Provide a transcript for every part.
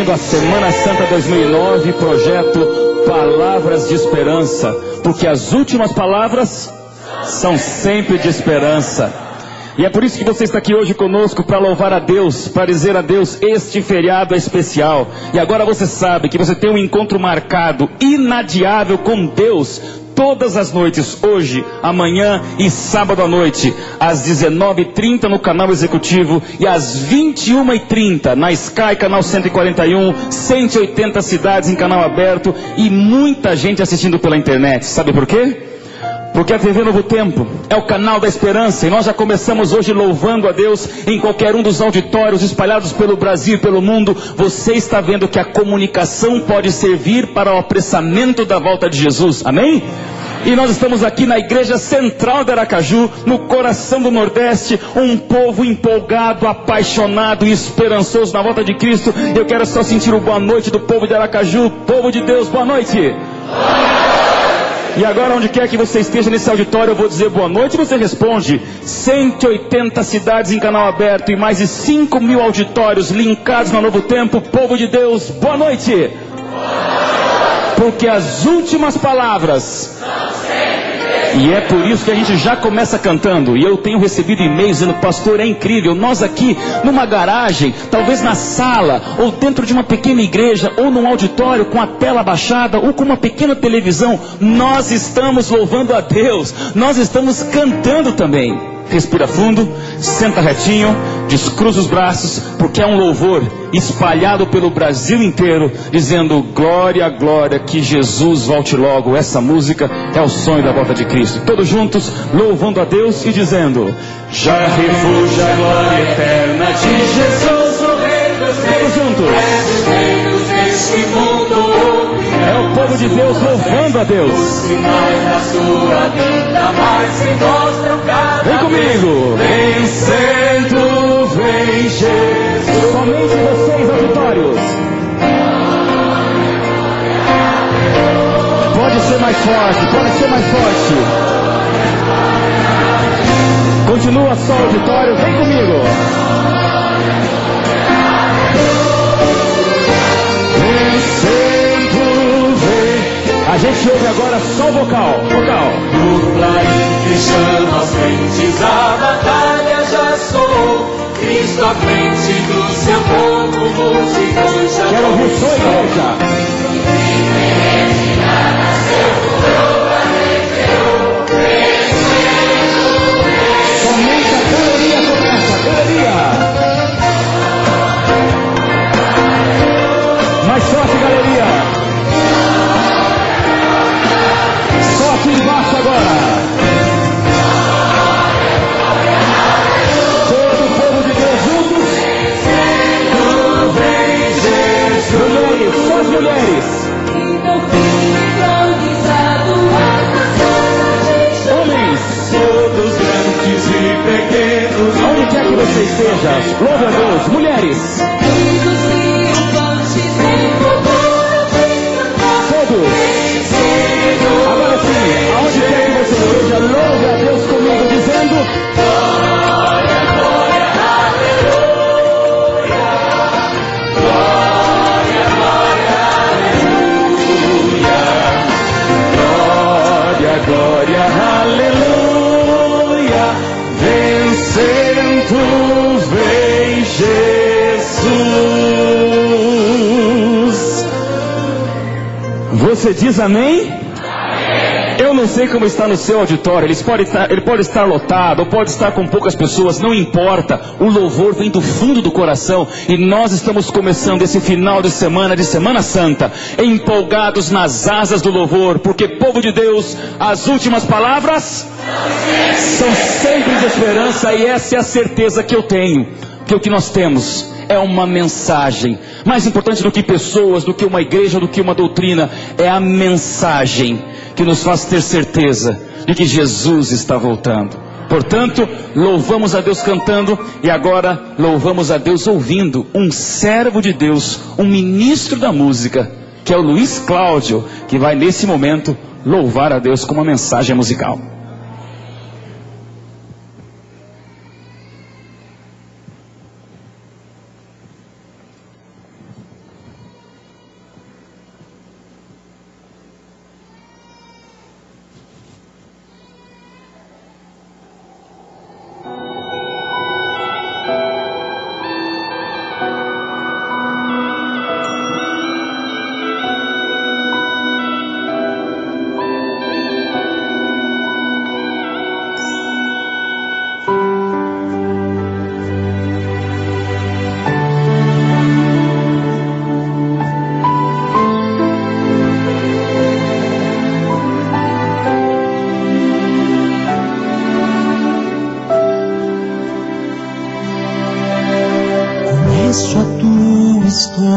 Bem-vindo à Semana Santa 2009, projeto Palavras de Esperança, porque as últimas palavras são sempre de esperança. E é por isso que você está aqui hoje conosco, para louvar a Deus, para dizer a Deus, este feriado é especial. E agora você sabe que você tem um encontro marcado, inadiável com Deus, todas as noites, hoje, amanhã e sábado à noite, às 19h30 no canal executivo e às 21h30 na Sky, canal 141, 180 cidades em canal aberto e muita gente assistindo pela internet. Sabe por quê? Porque a TV Novo Tempo é o canal da esperança e nós já começamos hoje louvando a Deus em qualquer um dos auditórios espalhados pelo Brasil e pelo mundo. Você está vendo que a comunicação pode servir para o apressamento da volta de Jesus, amém? E nós estamos aqui na Igreja Central de Aracaju, no coração do Nordeste, um povo empolgado, apaixonado e esperançoso na volta de Cristo. Eu quero só sentir o boa noite do povo de Aracaju. Povo de Deus, boa noite! E agora, onde quer que você esteja nesse auditório, eu vou dizer boa noite e você responde. 180 cidades em canal aberto e mais de 5.000 auditórios linkados no Novo Tempo. Povo de Deus, boa noite! Porque as últimas palavras... E é por isso que a gente já começa cantando. E eu tenho recebido e-mails dizendo: pastor, é incrível, nós aqui numa garagem, talvez na sala, ou dentro de uma pequena igreja, ou num auditório com a tela baixada, ou com uma pequena televisão, nós estamos louvando a Deus, nós estamos cantando também. Respira fundo, senta retinho, descruza os braços, porque é um louvor espalhado pelo Brasil inteiro, dizendo: glória, glória, que Jesus volte logo. Essa música é o sonho da volta de Cristo. Todos juntos, louvando a Deus e dizendo: já refúgio a glória eterna de Jesus, o Rei dos Reis. Todos juntos. É o povo de Deus louvando a Deus. Vem comigo. Vencendo, vem Jesus. Somente vocês, auditórios. Pode ser mais forte, pode ser mais forte. Continua só, auditório, vem comigo. A gente ouve agora só o vocal. Dupla e fechando as frentes, a batalha já soou. Cristo à frente do seu povo, multidões já. Quero ouvir sua igreja. Somente a galeria começa, a galeria. Mais forte, galeria. Embaixo agora. Todo o povo de Deus juntos. Mulheres, só as mulheres. Homens, todos grandes e pequenos, onde quer que você esteja, louve a Deus. Mulheres, todos. Agora sim, aonde quer que você esteja, louve a Deus comigo, dizendo: glória, glória, aleluia. Glória, glória, aleluia. Glória, glória, aleluia. Vencendo, vem Jesus. Você diz amém? Eu não sei como está no seu auditório, ele pode estar lotado, ou pode estar com poucas pessoas, não importa, o louvor vem do fundo do coração, e nós estamos começando esse final de Semana Santa, empolgados nas asas do louvor, porque povo de Deus, as últimas palavras são sempre de esperança, e essa é a certeza que eu tenho, que o que nós temos é uma mensagem, mais importante do que pessoas, do que uma igreja, do que uma doutrina, é a mensagem que nos faz ter certeza de que Jesus está voltando. Portanto, louvamos a Deus cantando e agora louvamos a Deus ouvindo um servo de Deus, um ministro da música, que é o Luiz Cláudio, que vai nesse momento louvar a Deus com uma mensagem musical.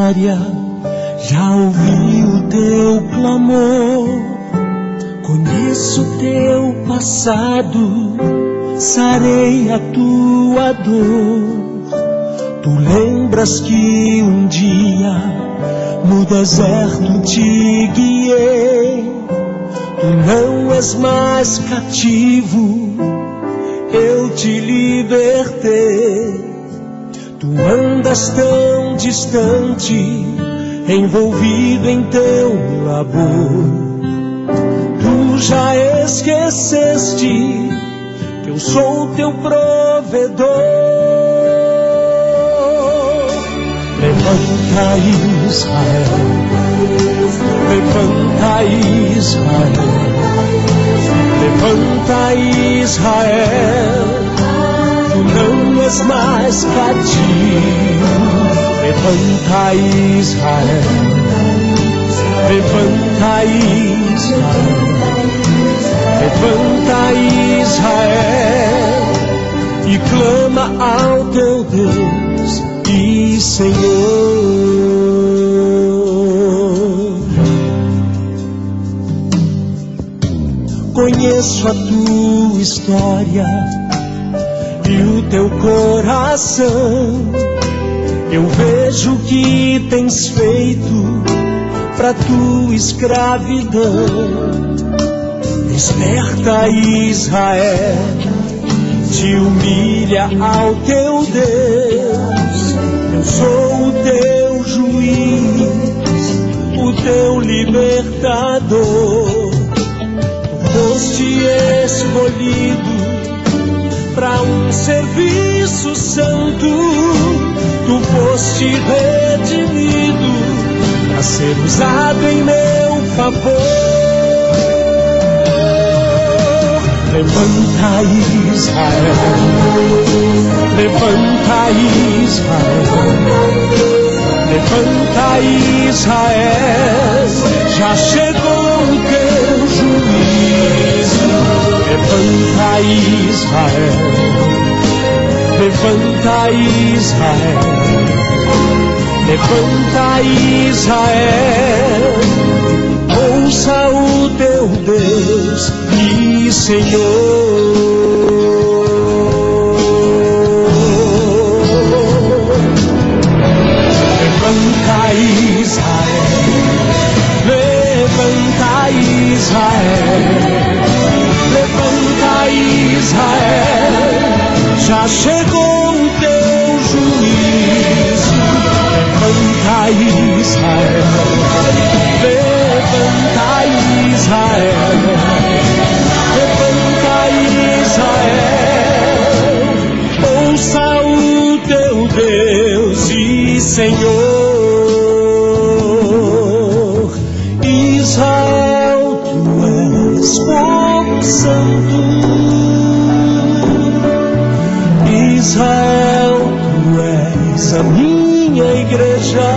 história, já ouvi o teu clamor, conheço teu passado, sarei a tua dor. Tu lembras que um dia no deserto te guiei, tu não és mais cativo, eu te libertei. Tu andas tão distante, envolvido em teu labor. Tu já esqueceste que eu sou teu provedor. Levanta Israel, levanta Israel, levanta Israel. Tu não és mais cativo. Levanta Israel, levanta Israel, levanta Israel e clama ao teu Deus e Senhor. Conheço a tua história e o teu coração. Eu vejo o que tens feito pra tua escravidão. Desperta Israel, te humilha ao teu Deus. Eu sou o teu juiz, o teu libertador. Tu foste escolhido para um serviço santo, tu foste redimido para ser usado em meu favor. Levanta Israel, levanta Israel, levanta Israel, já chegou o teu juízo. Levanta Israel, levanta Israel, levanta Israel, ouça o teu Deus e Senhor. Levanta Israel, levanta Israel, levanta Israel, já chegou o teu juízo. Levanta Israel, levanta Israel, levanta Israel, ouça o teu Deus e Senhor. Israel, tu és povo santo. Israel, tu és a minha igreja.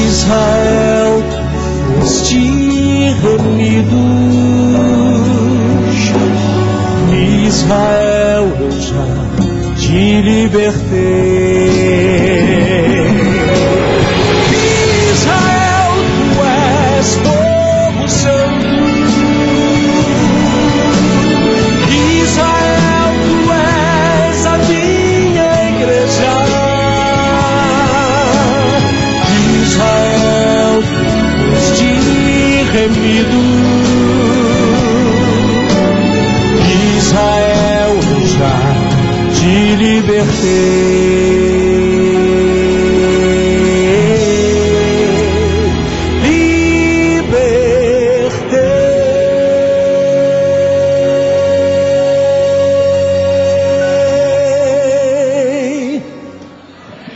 Israel, tu foste remido. Israel, eu já te libertei. Israel, tu és povo santo. Israel, tu és a minha igreja. Israel, tu foste remido. Israel, eu já te libertei.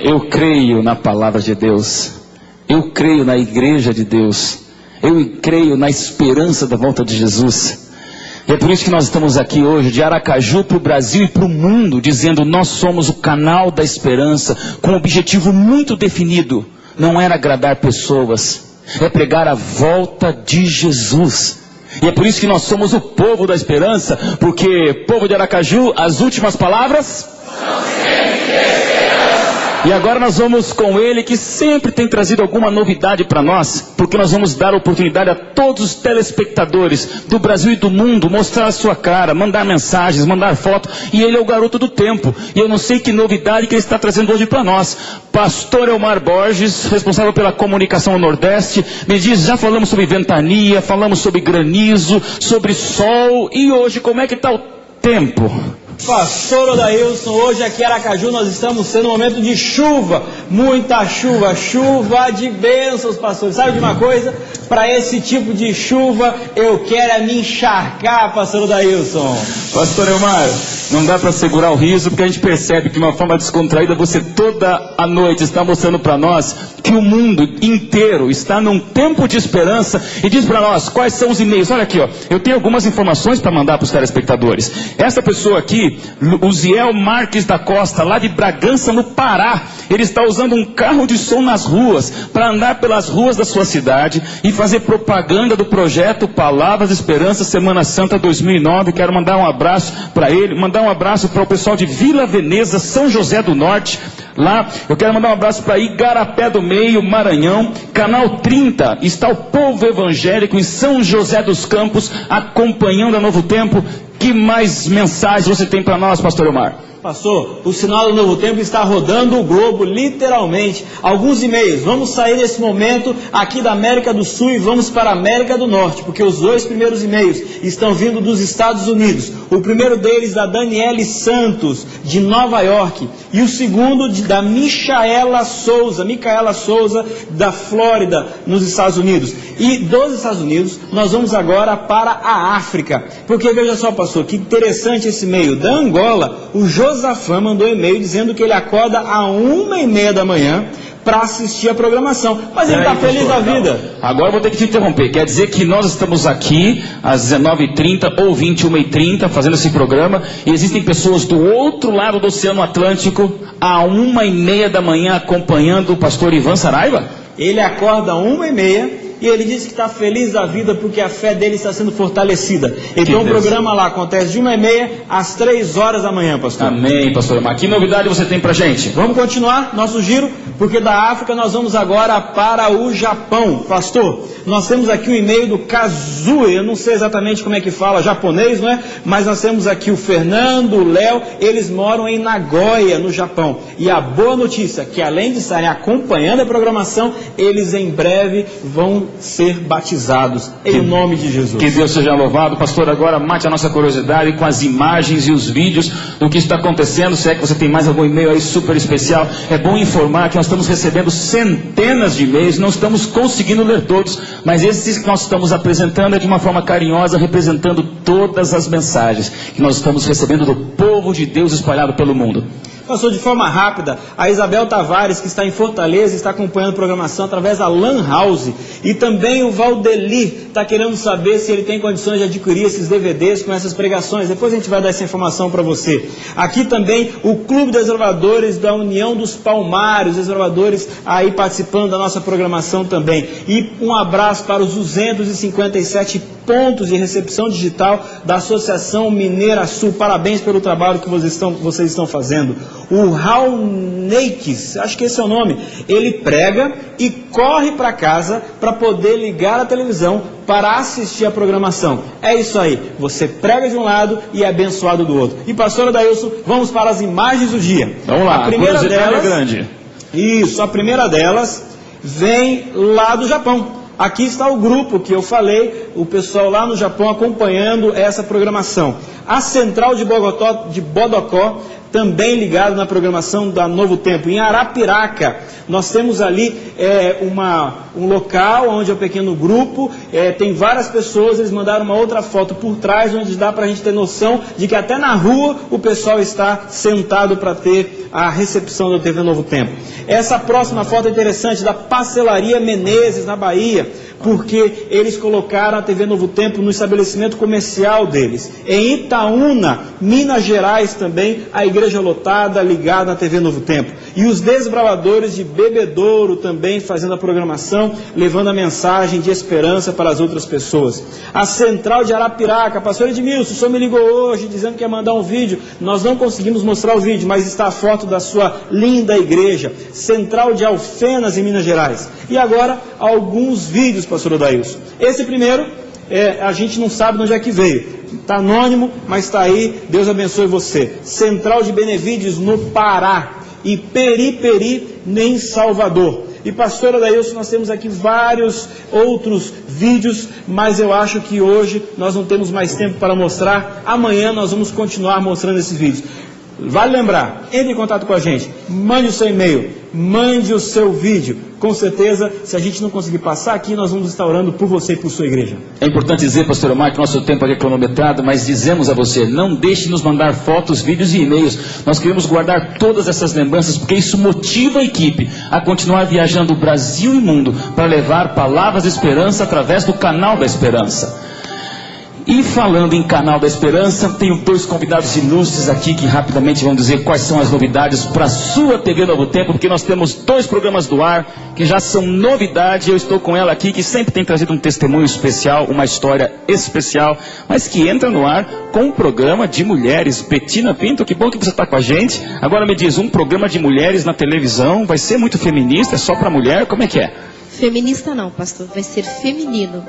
Eu creio na palavra de Deus, eu creio na igreja de Deus, eu creio na esperança da volta de Jesus. E é por isso que nós estamos aqui hoje, de Aracaju para o Brasil e para o mundo, dizendo: nós somos o canal da esperança, com um objetivo muito definido. Não era agradar pessoas, é pregar a volta de Jesus. E é por isso que nós somos o povo da esperança, porque, povo de Aracaju, as últimas palavras são sempre de esperança. E agora nós vamos com ele, que sempre tem trazido alguma novidade para nós, porque nós vamos dar oportunidade a todos os telespectadores do Brasil e do mundo mostrar a sua cara, mandar mensagens, mandar foto, e ele é o garoto do tempo. E eu não sei que novidade que ele está trazendo hoje para nós. Pastor Elmar Borges, responsável pela comunicação no Nordeste, me diz, já falamos sobre ventania, falamos sobre granizo, sobre sol, e hoje como é que está o tempo? Pastor Odailson, hoje aqui em Aracaju nós estamos tendo um momento de chuva, muita chuva, chuva de bênçãos, pastor. Sabe de uma coisa? Para esse tipo de chuva eu quero é me encharcar, pastor Odailson. Pastor Elmar, não dá para segurar o riso, porque a gente percebe que de uma forma descontraída você toda a noite está mostrando para nós que o mundo inteiro está num tempo de esperança, e diz para nós quais são os e-mails. Olha aqui, ó, eu tenho algumas informações para mandar para os telespectadores. Essa pessoa aqui, o Ziel Marques da Costa, lá de Bragança, no Pará, ele está usando um carro de som nas ruas para andar pelas ruas da sua cidade e fazer propaganda do projeto Palavras de Esperança Semana Santa 2009. Quero mandar um abraço para ele, mandar um abraço para o pessoal de Vila Veneza, São José do Norte. Lá, eu quero mandar um abraço para Igarapé do Meio, Maranhão. Canal 30, está o povo evangélico em São José dos Campos, acompanhando a Novo Tempo. Que mais mensagens você tem para nós, pastor Elmar? Pastor, o sinal do Novo Tempo está rodando o globo, literalmente. Alguns e-mails. Vamos sair nesse momento aqui da América do Sul e vamos para a América do Norte, porque os dois primeiros e-mails estão vindo dos Estados Unidos. O primeiro deles da Daniele Santos, de Nova York, e o segundo da Micaela Souza, da Flórida, nos Estados Unidos. E dos Estados Unidos, nós vamos agora para a África, porque veja só, pastor, que interessante esse e-mail. Da Angola, o Josafã mandou e-mail dizendo que ele acorda às 1h30 da manhã para assistir a programação, mas ele está feliz da vida. Agora eu vou ter que te interromper. Quer dizer que nós estamos aqui às 19h30 ou 21h30 fazendo esse programa, e existem pessoas do outro lado do Oceano Atlântico à 1h30 da manhã acompanhando o pastor Ivan Saraiva? Ele acorda às 1h30 e ele diz que está feliz da vida porque a fé dele está sendo fortalecida. Então o programa lá acontece de 1h30 às 3h da manhã, pastor. Amém, pastor. Mas que novidade você tem pra gente? Vamos continuar nosso giro, porque da África nós vamos agora para o Japão. Pastor, nós temos aqui o e-mail do Kazue, eu não sei exatamente como é que fala, japonês, não é? Mas nós temos aqui o Fernando, o Léo, eles moram em Nagoya, no Japão. E a boa notícia é que além de estarem acompanhando a programação, eles em breve vão ser batizados em nome de Jesus. Que Deus seja louvado. Pastor, agora mate a nossa curiosidade com as imagens e os vídeos do que está acontecendo. Se é que você tem mais algum e-mail aí super especial, é bom informar que nós estamos recebendo centenas de e-mails, não estamos conseguindo ler todos, mas esses que nós estamos apresentando é de uma forma carinhosa, representando todas as mensagens que nós estamos recebendo do povo de Deus espalhado pelo mundo. Pastor, de forma rápida, a Isabel Tavares, que está em Fortaleza, está acompanhando a programação através da Lan House. E também o Valdeli está querendo saber se ele tem condições de adquirir esses DVDs com essas pregações. Depois a gente vai dar essa informação para você. Aqui também o Clube de Observadores da União dos Palmares, observadores aí participando da nossa programação também. E um abraço para os 257 pontos de recepção digital da Associação Mineira Sul. Parabéns pelo trabalho que vocês estão fazendo. O Raul Neikes, acho que esse é o nome, ele prega e corre para casa para poder ligar a televisão para assistir a programação. É isso aí, você prega de um lado e é abençoado do outro. E pastor Odailson, vamos para as imagens do dia. Vamos lá, a primeira delas, é grande. Isso, a primeira delas vem lá do Japão. Aqui está o grupo que eu falei, o pessoal lá no Japão acompanhando essa programação. A central de Bodocó, também ligado na programação da Novo Tempo. Em Arapiraca, nós temos ali um local onde é um pequeno grupo, tem várias pessoas, eles mandaram uma outra foto por trás, onde dá para a gente ter noção de que até na rua o pessoal está sentado para ter a recepção da TV Novo Tempo. Essa próxima foto é interessante, da Pastelaria Menezes, na Bahia, porque eles colocaram a TV Novo Tempo no estabelecimento comercial deles. Em Itaúna, Minas Gerais também, a Igreja igreja lotada, ligada na TV Novo Tempo. E os Desbravadores de Bebedouro também fazendo a programação, levando a mensagem de esperança para as outras pessoas. A Central de Arapiraca, pastor Edmilson, o senhor me ligou hoje dizendo que ia mandar um vídeo. Nós não conseguimos mostrar o vídeo, mas está a foto da sua linda igreja. Central de Alfenas, em Minas Gerais. E agora, alguns vídeos, pastor Odailson. Esse primeiro, a gente não sabe de onde é que veio. Está anônimo, mas está aí. Deus abençoe você. Central de Benevídeos, no Pará. E Periperi, em Salvador. E pastor Odailson, nós temos aqui vários outros vídeos, mas eu acho que hoje nós não temos mais tempo para mostrar. Amanhã nós vamos continuar mostrando esses vídeos. Vale lembrar, entre em contato com a gente, mande o seu e-mail, mande o seu vídeo. Com certeza, se a gente não conseguir passar aqui, nós vamos estar orando por você e por sua igreja. É importante dizer, pastor Omar, que nosso tempo é cronometrado, mas dizemos a você, não deixe de nos mandar fotos, vídeos e e-mails. Nós queremos guardar todas essas lembranças, porque isso motiva a equipe a continuar viajando o Brasil e o mundo para levar palavras de esperança através do Canal da Esperança. E falando em Canal da Esperança, tenho dois convidados ilustres aqui que rapidamente vão dizer quais são as novidades para a sua TV Novo Tempo, porque nós temos dois programas do ar que já são novidade. Eu estou com ela aqui, que sempre tem trazido um testemunho especial, uma história especial, mas que entra no ar com um programa de mulheres. Betina Pinto, que bom que você está com a gente. Agora me diz, um programa de mulheres na televisão vai ser muito feminista, é só para mulher? Como é que é? Feminista não, pastor, vai ser feminino.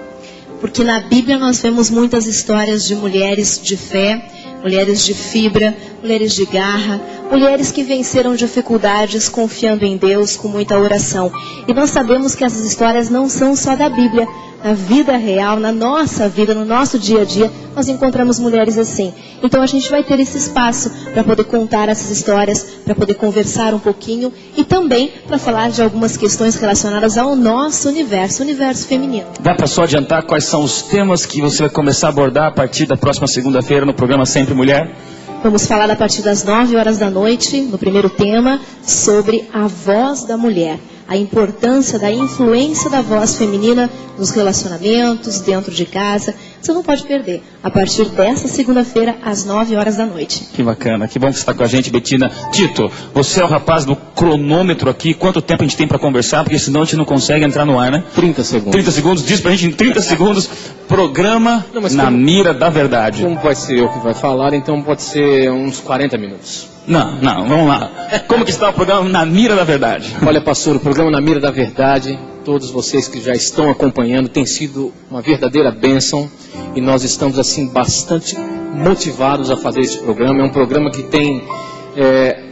Porque na Bíblia nós vemos muitas histórias de mulheres de fé, mulheres de fibra, mulheres de garra, mulheres que venceram dificuldades confiando em Deus com muita oração. E nós sabemos que essas histórias não são só da Bíblia. Na vida real, na nossa vida, no nosso dia a dia, nós encontramos mulheres assim. Então a gente vai ter esse espaço para poder contar essas histórias, para poder conversar um pouquinho e também para falar de algumas questões relacionadas ao nosso universo, o universo feminino. Dá para só adiantar quais são os temas que você vai começar a abordar a partir da próxima segunda-feira no programa Sempre Mulher? Vamos falar a partir das 9 horas da noite, no primeiro tema, sobre a voz da mulher. A importância da influência da voz feminina nos relacionamentos, dentro de casa. Você não pode perder. A partir dessa segunda-feira, às 9 horas da noite. Que bacana, que bom que você está com a gente, Betina. Tito, você é o rapaz do cronômetro aqui. Quanto tempo a gente tem para conversar? Porque senão a gente não consegue entrar no ar, né? 30 segundos. 30 segundos, diz pra gente em 30 segundos. Programa na mira da verdade. Como vai ser eu que vai falar, então pode ser uns 40 minutos. Não, vamos lá. Como que está o programa Na Mira da Verdade? Olha, pastor, o programa Na Mira da Verdade, todos vocês que já estão acompanhando, tem sido uma verdadeira bênção e nós estamos, assim, bastante motivados a fazer esse programa. É um programa que tem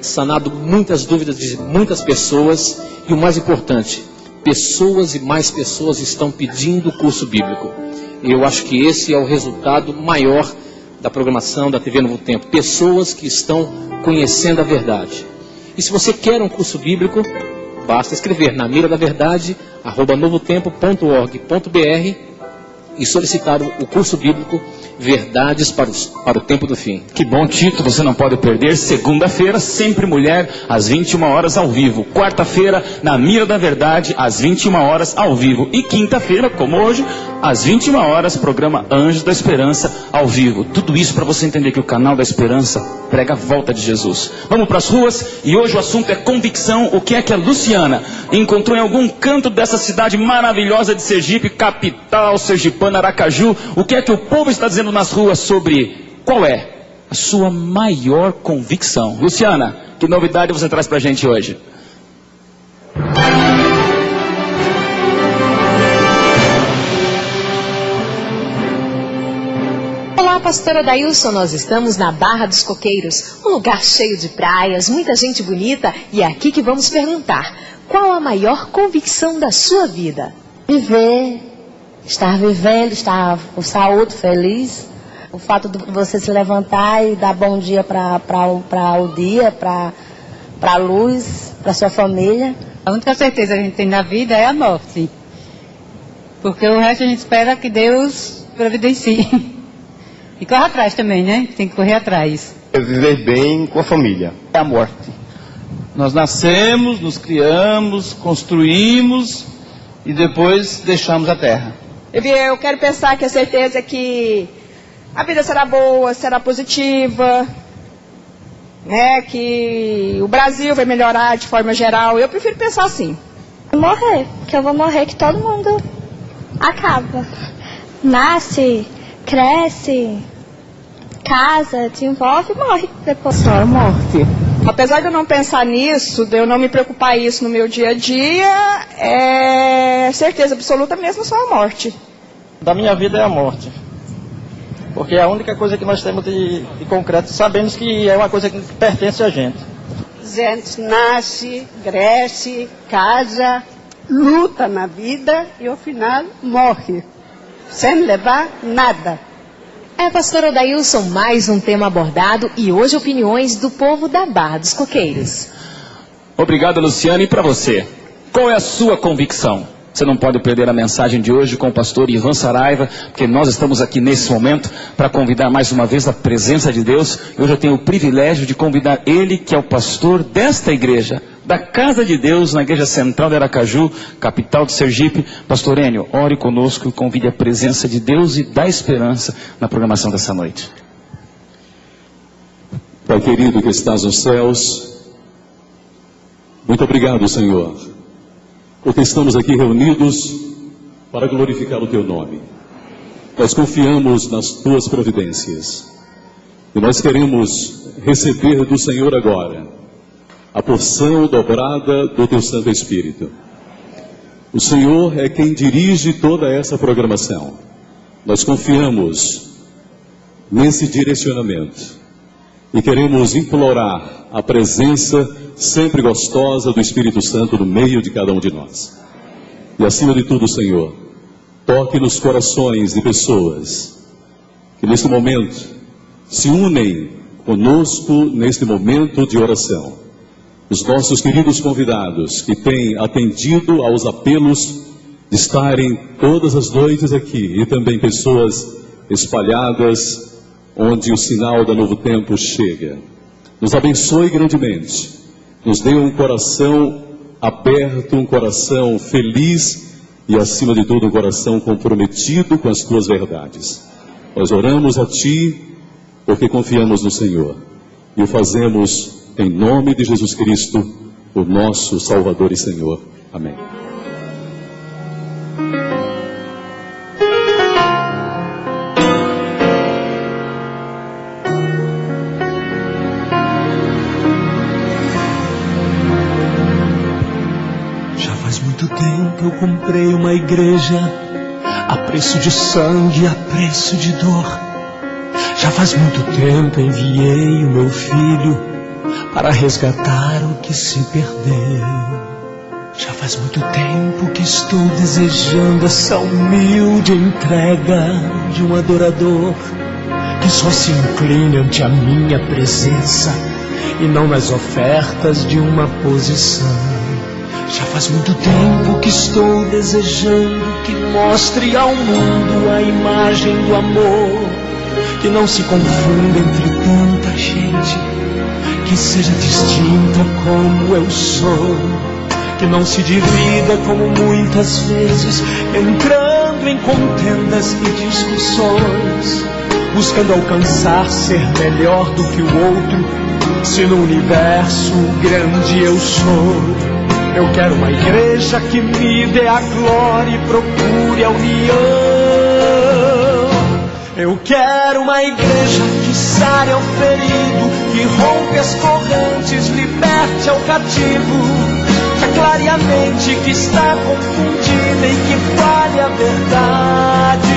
sanado muitas dúvidas de muitas pessoas e o mais importante, pessoas e mais pessoas estão pedindo o curso bíblico. E eu acho que esse é o resultado maior da programação da TV Novo Tempo. Pessoas que estão conhecendo a verdade. E se você quer um curso bíblico, basta escrever na mira da verdade @novotempo.org.br e solicitar o curso bíblico Verdades para o Tempo do Fim. Que bom, Tito, você não pode perder. Segunda-feira, Sempre Mulher, às 21 horas ao vivo. Quarta-feira, Na Mira da Verdade, às 21 horas ao vivo. E quinta-feira, como hoje, às 21 horas, programa Anjos da Esperança ao vivo. Tudo isso para você entender que o Canal da Esperança prega a volta de Jesus. Vamos para as ruas e hoje o assunto é convicção. O que é que a Luciana encontrou em algum canto dessa cidade maravilhosa de Sergipe, capital sergipana, Aracaju? O que é que o povo está dizendo nas ruas sobre qual é a sua maior convicção? Luciana, que novidade você traz para a gente hoje? Olá, pastora Odailson, nós estamos na Barra dos Coqueiros, um lugar cheio de praias, muita gente bonita, e é aqui que vamos perguntar, qual a maior convicção da sua vida? Viver, estar vivendo, estar com saúde, feliz, o fato de você se levantar e dar bom dia para o dia, para a luz, para sua família. A única certeza que a gente tem na vida é a morte, porque o resto a gente espera que Deus providencie. E corre atrás também, né? Tem que correr atrás. Viver bem com a família. É a morte. Nós nascemos, nos criamos, construímos e depois deixamos a terra. Eu quero pensar que a certeza é que a vida será boa, será positiva. né, que o Brasil vai melhorar de forma geral. Eu prefiro pensar assim. Morrer, porque eu vou morrer que todo mundo acaba. Nasce, cresce, casa, te envolve e morre depois. Só a morte. Apesar de eu não pensar nisso, de eu não me preocupar isso no meu dia a dia, é certeza absoluta mesmo só a morte. Da minha vida é a morte. Porque é a única coisa que nós temos de concreto, sabemos que é uma coisa que pertence a gente. Gente nasce, cresce, casa, luta na vida e ao final morre, sem levar nada. Pastor Odailson, mais um tema abordado e hoje opiniões do povo da Barra dos Coqueiros. Obrigado, Luciana. E para você, qual é a sua convicção? Você não pode perder a mensagem de hoje com o pastor Ivan Saraiva, porque nós estamos aqui nesse momento para convidar mais uma vez a presença de Deus. Hoje eu tenho o privilégio de convidar ele, que é o pastor desta igreja, da Casa de Deus, na Igreja Central de Aracaju, capital de Sergipe. Pastor Enio, ore conosco e convide a presença de Deus e dá esperança na programação dessa noite. Pai querido que estás nos céus, muito obrigado, Senhor, porque estamos aqui reunidos para glorificar o Teu nome. Nós confiamos nas Tuas providências e nós queremos receber do Senhor agora a porção dobrada do Teu Santo Espírito. O Senhor é quem dirige toda essa programação. Nós confiamos nesse direcionamento e queremos implorar a presença sempre gostosa do Espírito Santo no meio de cada um de nós. E acima de tudo, Senhor, toque nos corações de pessoas que neste momento se unem conosco neste momento de oração. Os nossos queridos convidados que têm atendido aos apelos de estarem todas as noites aqui, e também pessoas espalhadas onde o sinal da Novo Tempo chega. Nos abençoe grandemente, nos dê um coração aberto, um coração feliz e acima de tudo um coração comprometido com as Tuas verdades. Nós oramos a Ti porque confiamos no Senhor e o fazemos em nome de Jesus Cristo, o nosso Salvador e Senhor. Amém. Já faz muito tempo eu comprei uma igreja a preço de sangue, a preço de dor. Já faz muito tempo enviei o meu filho para resgatar o que se perdeu. Já faz muito tempo que estou desejando essa humilde entrega de um adorador que só se incline ante a minha presença e não nas ofertas de uma posição. Já faz muito tempo que estou desejando que mostre ao mundo a imagem do amor, que não se confunda entre tanta gente, que seja distinta como eu sou, que não se divida como muitas vezes, entrando em contendas e discussões, buscando alcançar ser melhor do que o outro, se no universo grande eu sou. Eu quero uma igreja que me dê a glória e procure a união. Eu quero uma igreja que sare ao ferido, que rompe as correntes, liberte ao cativo, que aclare a mente que está confundida e que fale a verdade.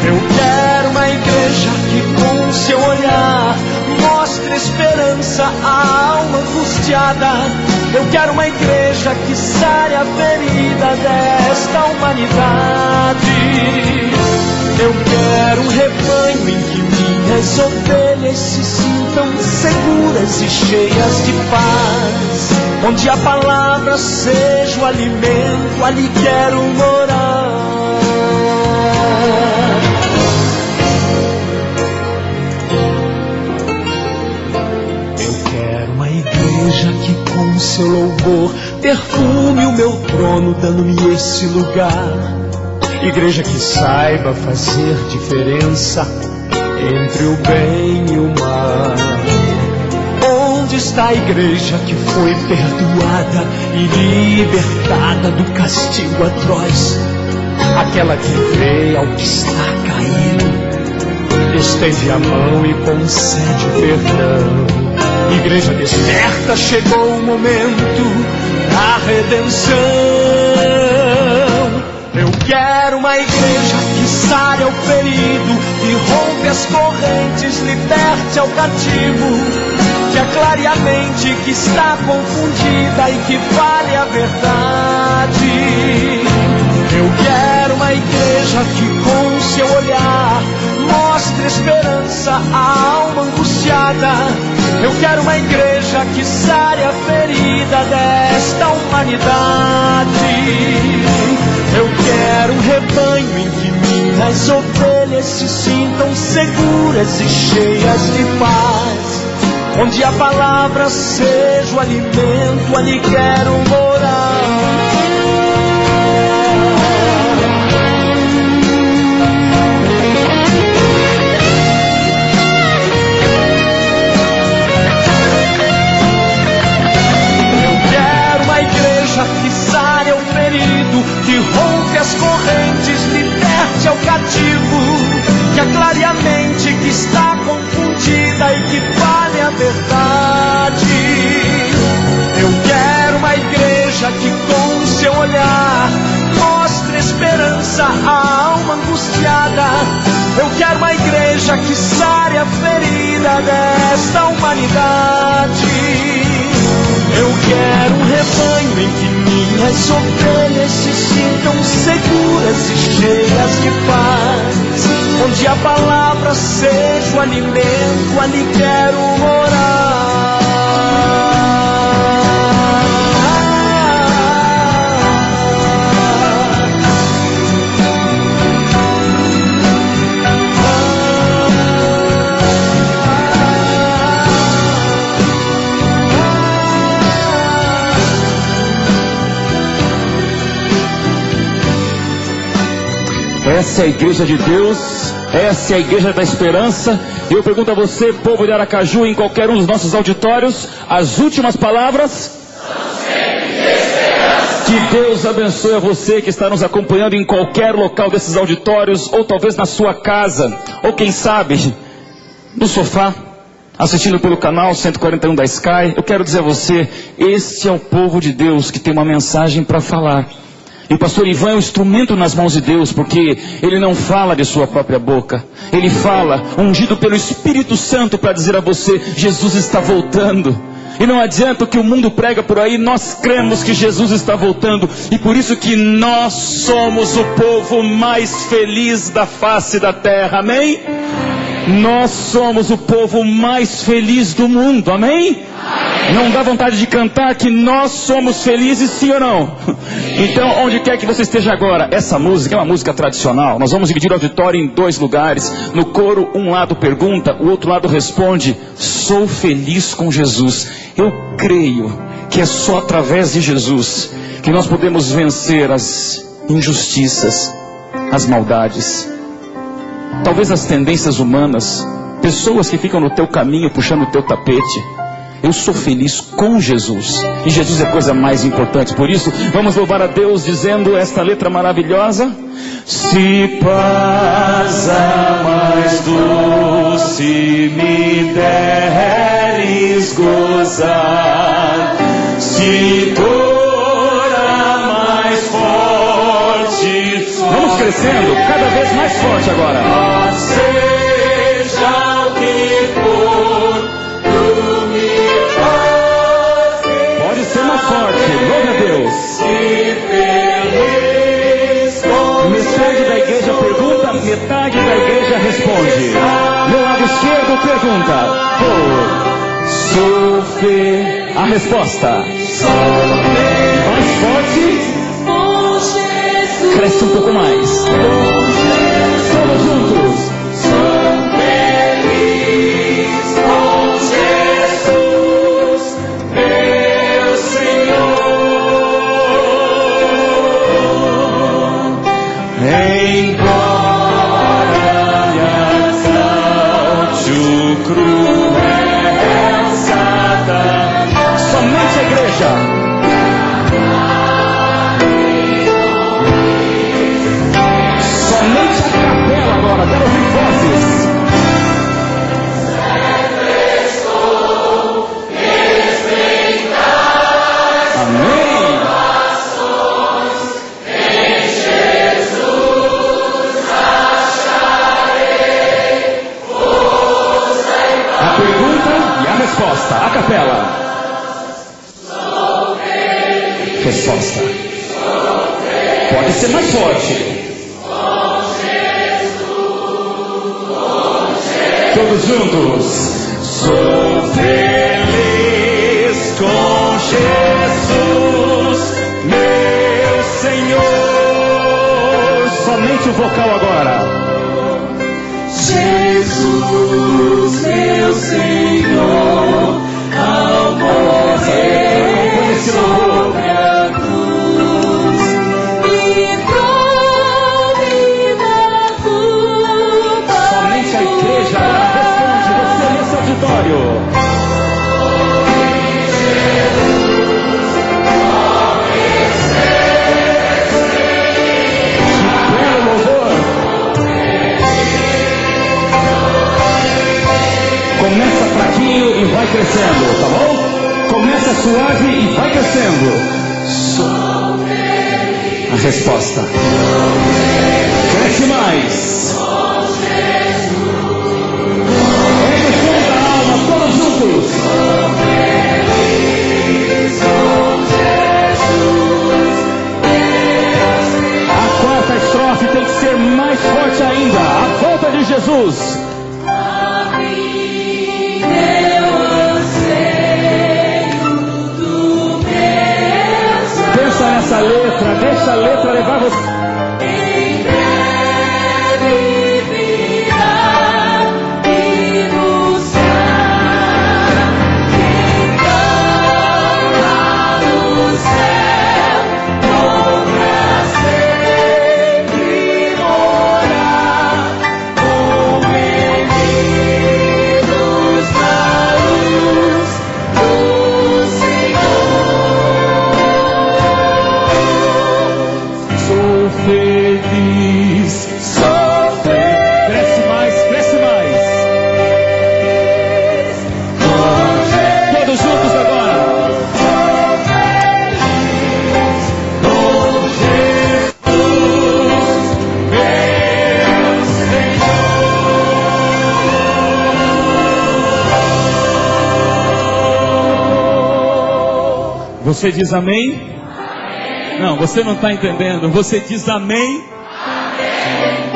Eu quero uma igreja que com seu olhar mostre esperança à alma angustiada. Eu quero uma igreja que sare a ferida desta humanidade. Eu quero um rebanho em que minhas ovelhas se sintam seguras e cheias de paz, onde a palavra seja o alimento, ali quero morar. Eu quero uma igreja que com seu louvor perfume o meu trono, dando-me esse lugar. Igreja que saiba fazer diferença entre o bem e o mal. Onde está a igreja que foi perdoada e libertada do castigo atroz? Aquela que vê ao que está caído, estende a mão e concede perdão. Igreja deserta, chegou o momento da redenção. Eu quero uma igreja que sare ao ferido, que rompe as correntes, liberte ao cativo, que aclare a mente que está confundida e que fale a verdade. Eu quero uma igreja que com seu olhar mostre esperança à alma angustiada. Eu quero uma igreja que sare a ferida desta humanidade. Eu quero um rebanho em que minhas ovelhas se sintam seguras e cheias de paz. Onde a palavra seja o alimento, ali quero morar. Eu quero uma igreja que sare ao ferido, que rompe as correntes, liberte ao cativo, que aclare a mente que está confundida e que fale a verdade. Eu quero uma igreja que com seu olhar mostre esperança à alma angustiada. Eu quero uma igreja que sare a ferida desta humanidade. Eu quero um rebanho em que minhas ovelhas se sintam seguras e cheias de paz. Onde a palavra seja o alimento, ali quero morar. Essa é a igreja de Deus, essa é a igreja da esperança. Eu pergunto a você, povo de Aracaju, em qualquer um dos nossos auditórios, as últimas palavras são sempre de esperança. Que Deus abençoe a você que está nos acompanhando em qualquer local desses auditórios, ou talvez na sua casa, ou quem sabe, no sofá, assistindo pelo canal 141 da Sky. Eu quero dizer a você, este é o povo de Deus que tem uma mensagem para falar. E o pastor Ivan é um instrumento nas mãos de Deus, porque ele não fala de sua própria boca. Ele fala, ungido pelo Espírito Santo, para dizer a você, Jesus está voltando. E não adianta o que o mundo prega por aí, nós cremos que Jesus está voltando. E por isso que nós somos o povo mais feliz da face da terra, amém? Nós somos o povo mais feliz do mundo, amém? Não dá vontade de cantar que nós somos felizes, sim ou não? Então, onde quer que você esteja agora, essa música é uma música tradicional. Nós vamos dividir o auditório em dois lugares. No coro, um lado pergunta, o outro lado responde: sou feliz com Jesus. Eu creio que é só através de Jesus que nós podemos vencer as injustiças, as maldades, talvez as tendências humanas, pessoas que ficam no teu caminho puxando o teu tapete. Eu sou feliz com Jesus, e Jesus é a coisa mais importante. Por isso, vamos louvar a Deus dizendo esta letra maravilhosa: se paz a mais doce me deres gozar, se dor a mais forte sou. Vamos crescendo, cada vez mais forte agora. Seja o que for, tu me pode ser mais forte, louve a Deus. Metade da igreja pergunta, metade da igreja responde. Meu lado esquerdo pergunta: sou feliz. A resposta: mais forte. Cresce um pouco mais. Todos juntos. Embora me assalte o cruel Satanás, Resposta, a capela. Resposta. Pode ser mais forte. Todos juntos. Sou feliz com Jesus, meu Senhor. Somente o vocal agora. Jesus, meu Senhor, ao morrer sobre a cruz, livrou-me da culpa. Somente a igreja responde, você nesse auditório. Começa fraquinho e vai crescendo, tá bom? Começa suave e vai crescendo. A resposta. Cresce mais. É o som da alma, todos juntos. A quarta estrofe tem que ser mais forte ainda. A volta de Jesus. Essa letra, deixa a letra levar você. Em breve virá e buscar quem canta no céu, pra sempre morar com meninos na luz do Senhor. Feliz, sou feliz. Cresce mais, cresce mais. Todos juntos agora. Sou feliz com Jesus, meu Senhor. Você diz amém? Não, você não está entendendo. Você diz amém? Amém.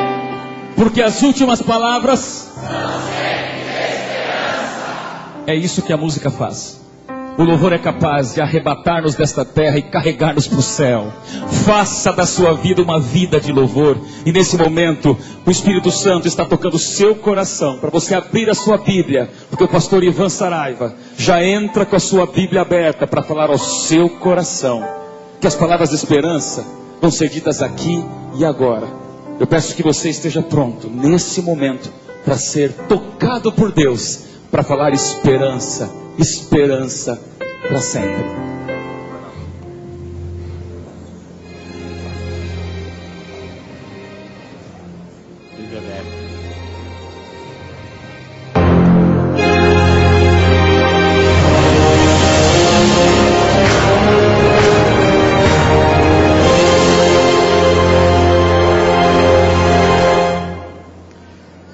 Porque as últimas palavras são sempre de esperança. É isso que a música faz. O louvor é capaz de arrebatar-nos desta terra e carregar-nos para o céu. Faça da sua vida uma vida de louvor. E nesse momento, o Espírito Santo está tocando o seu coração para você abrir a sua Bíblia. Porque o pastor Ivan Saraiva já entra com a sua Bíblia aberta para falar ao seu coração. Que as palavras de esperança vão ser ditas aqui e agora. Eu peço que você esteja pronto nesse momento para ser tocado por Deus, para falar esperança, esperança para sempre.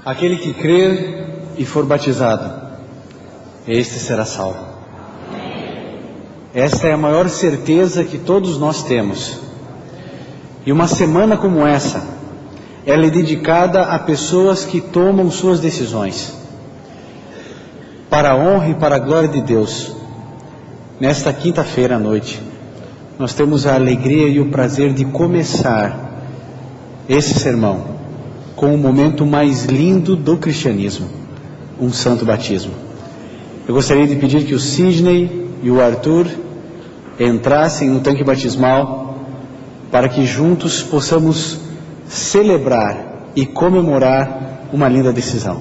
Aquele que crer e for batizado, este será salvo. Esta é a maior certeza que todos nós temos. E uma semana como essa, ela é dedicada a pessoas que tomam suas decisões. Para a honra e para a glória de Deus, nesta quinta-feira à noite, nós temos a alegria e o prazer de começar esse sermão com o momento mais lindo do cristianismo, um santo batismo. Eu gostaria de pedir que o Sidney e o Arthur entrassem no tanque batismal para que juntos possamos celebrar e comemorar uma linda decisão.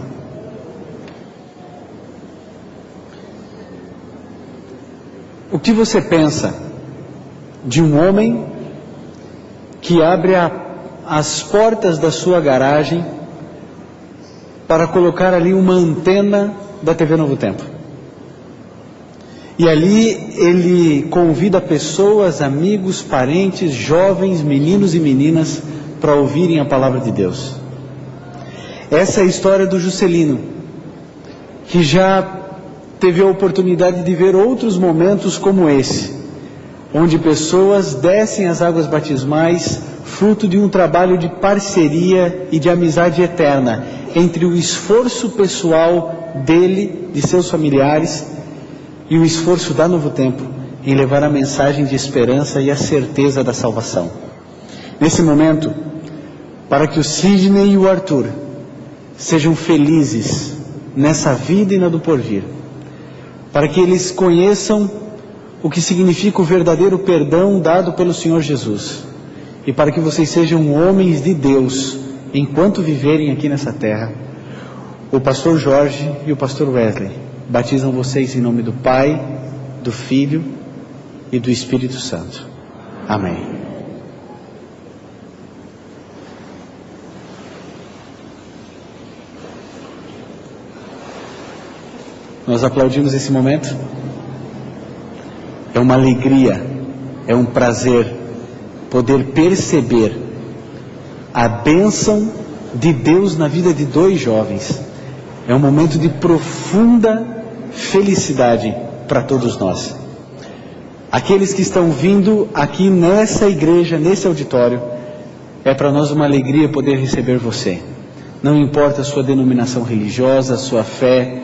O que você pensa de um homem que abre as portas da sua garagem para colocar ali uma antena da TV Novo Tempo? E ali ele convida pessoas, amigos, parentes, jovens, meninos e meninas para ouvirem a palavra de Deus. Essa é a história do Juscelino, que já teve a oportunidade de ver outros momentos como esse, onde pessoas descem as águas batismais, fruto de um trabalho de parceria e de amizade eterna entre o esforço pessoal dele, de seus familiares, e o esforço da Novo Tempo em levar a mensagem de esperança e a certeza da salvação. Nesse momento, para que o Sidney e o Arthur sejam felizes nessa vida e na do porvir, para que eles conheçam o que significa o verdadeiro perdão dado pelo Senhor Jesus, e para que vocês sejam homens de Deus enquanto viverem aqui nessa terra, o pastor Jorge e o pastor Wesley batizam vocês em nome do Pai, do Filho e do Espírito Santo. Amém. Nós aplaudimos esse momento. É uma alegria, é um prazer poder perceber a bênção de Deus na vida de dois jovens. É um momento de profunda felicidade para todos nós. Aqueles que estão vindo aqui nessa igreja, nesse auditório, é para nós uma alegria poder receber você. Não importa a sua denominação religiosa, a sua fé,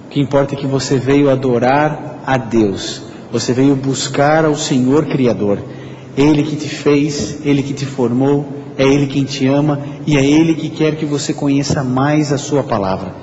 o que importa é que você veio adorar a Deus. Você veio buscar ao Senhor Criador. Ele que te fez, Ele que te formou, é Ele quem te ama e é Ele que quer que você conheça mais a sua palavra.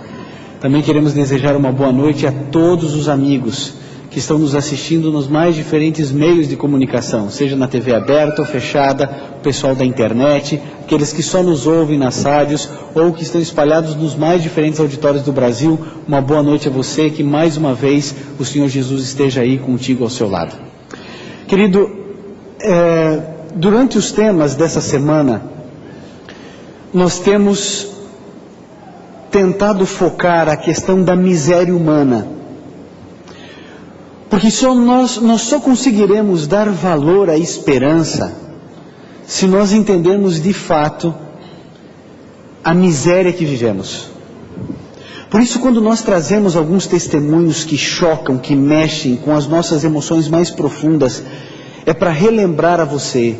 Também queremos desejar uma boa noite a todos os amigos que estão nos assistindo nos mais diferentes meios de comunicação, seja na TV aberta ou fechada, o pessoal da internet, aqueles que só nos ouvem nas rádios ou que estão espalhados nos mais diferentes auditórios do Brasil. Uma boa noite a você, que mais uma vez o Senhor Jesus esteja aí contigo ao seu lado. Querido, durante os temas dessa semana, nós temos tentado focar a questão da miséria humana, porque nós só conseguiremos dar valor à esperança se nós entendermos de fato a miséria que vivemos. Por isso, quando nós trazemos alguns testemunhos que chocam, que mexem com as nossas emoções mais profundas, é para relembrar a você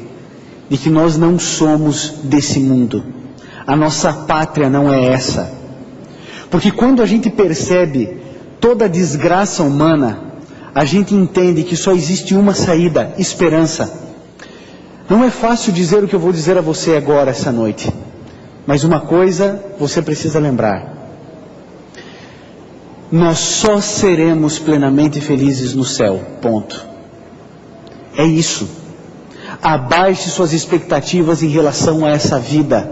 de que nós não somos desse mundo. A nossa pátria não é essa. Porque quando a gente percebe toda a desgraça humana, a gente entende que só existe uma saída: esperança. Não é fácil dizer o que eu vou dizer a você agora, essa noite. Mas uma coisa você precisa lembrar: nós só seremos plenamente felizes no céu, ponto. É isso. Abaixe suas expectativas em relação a essa vida,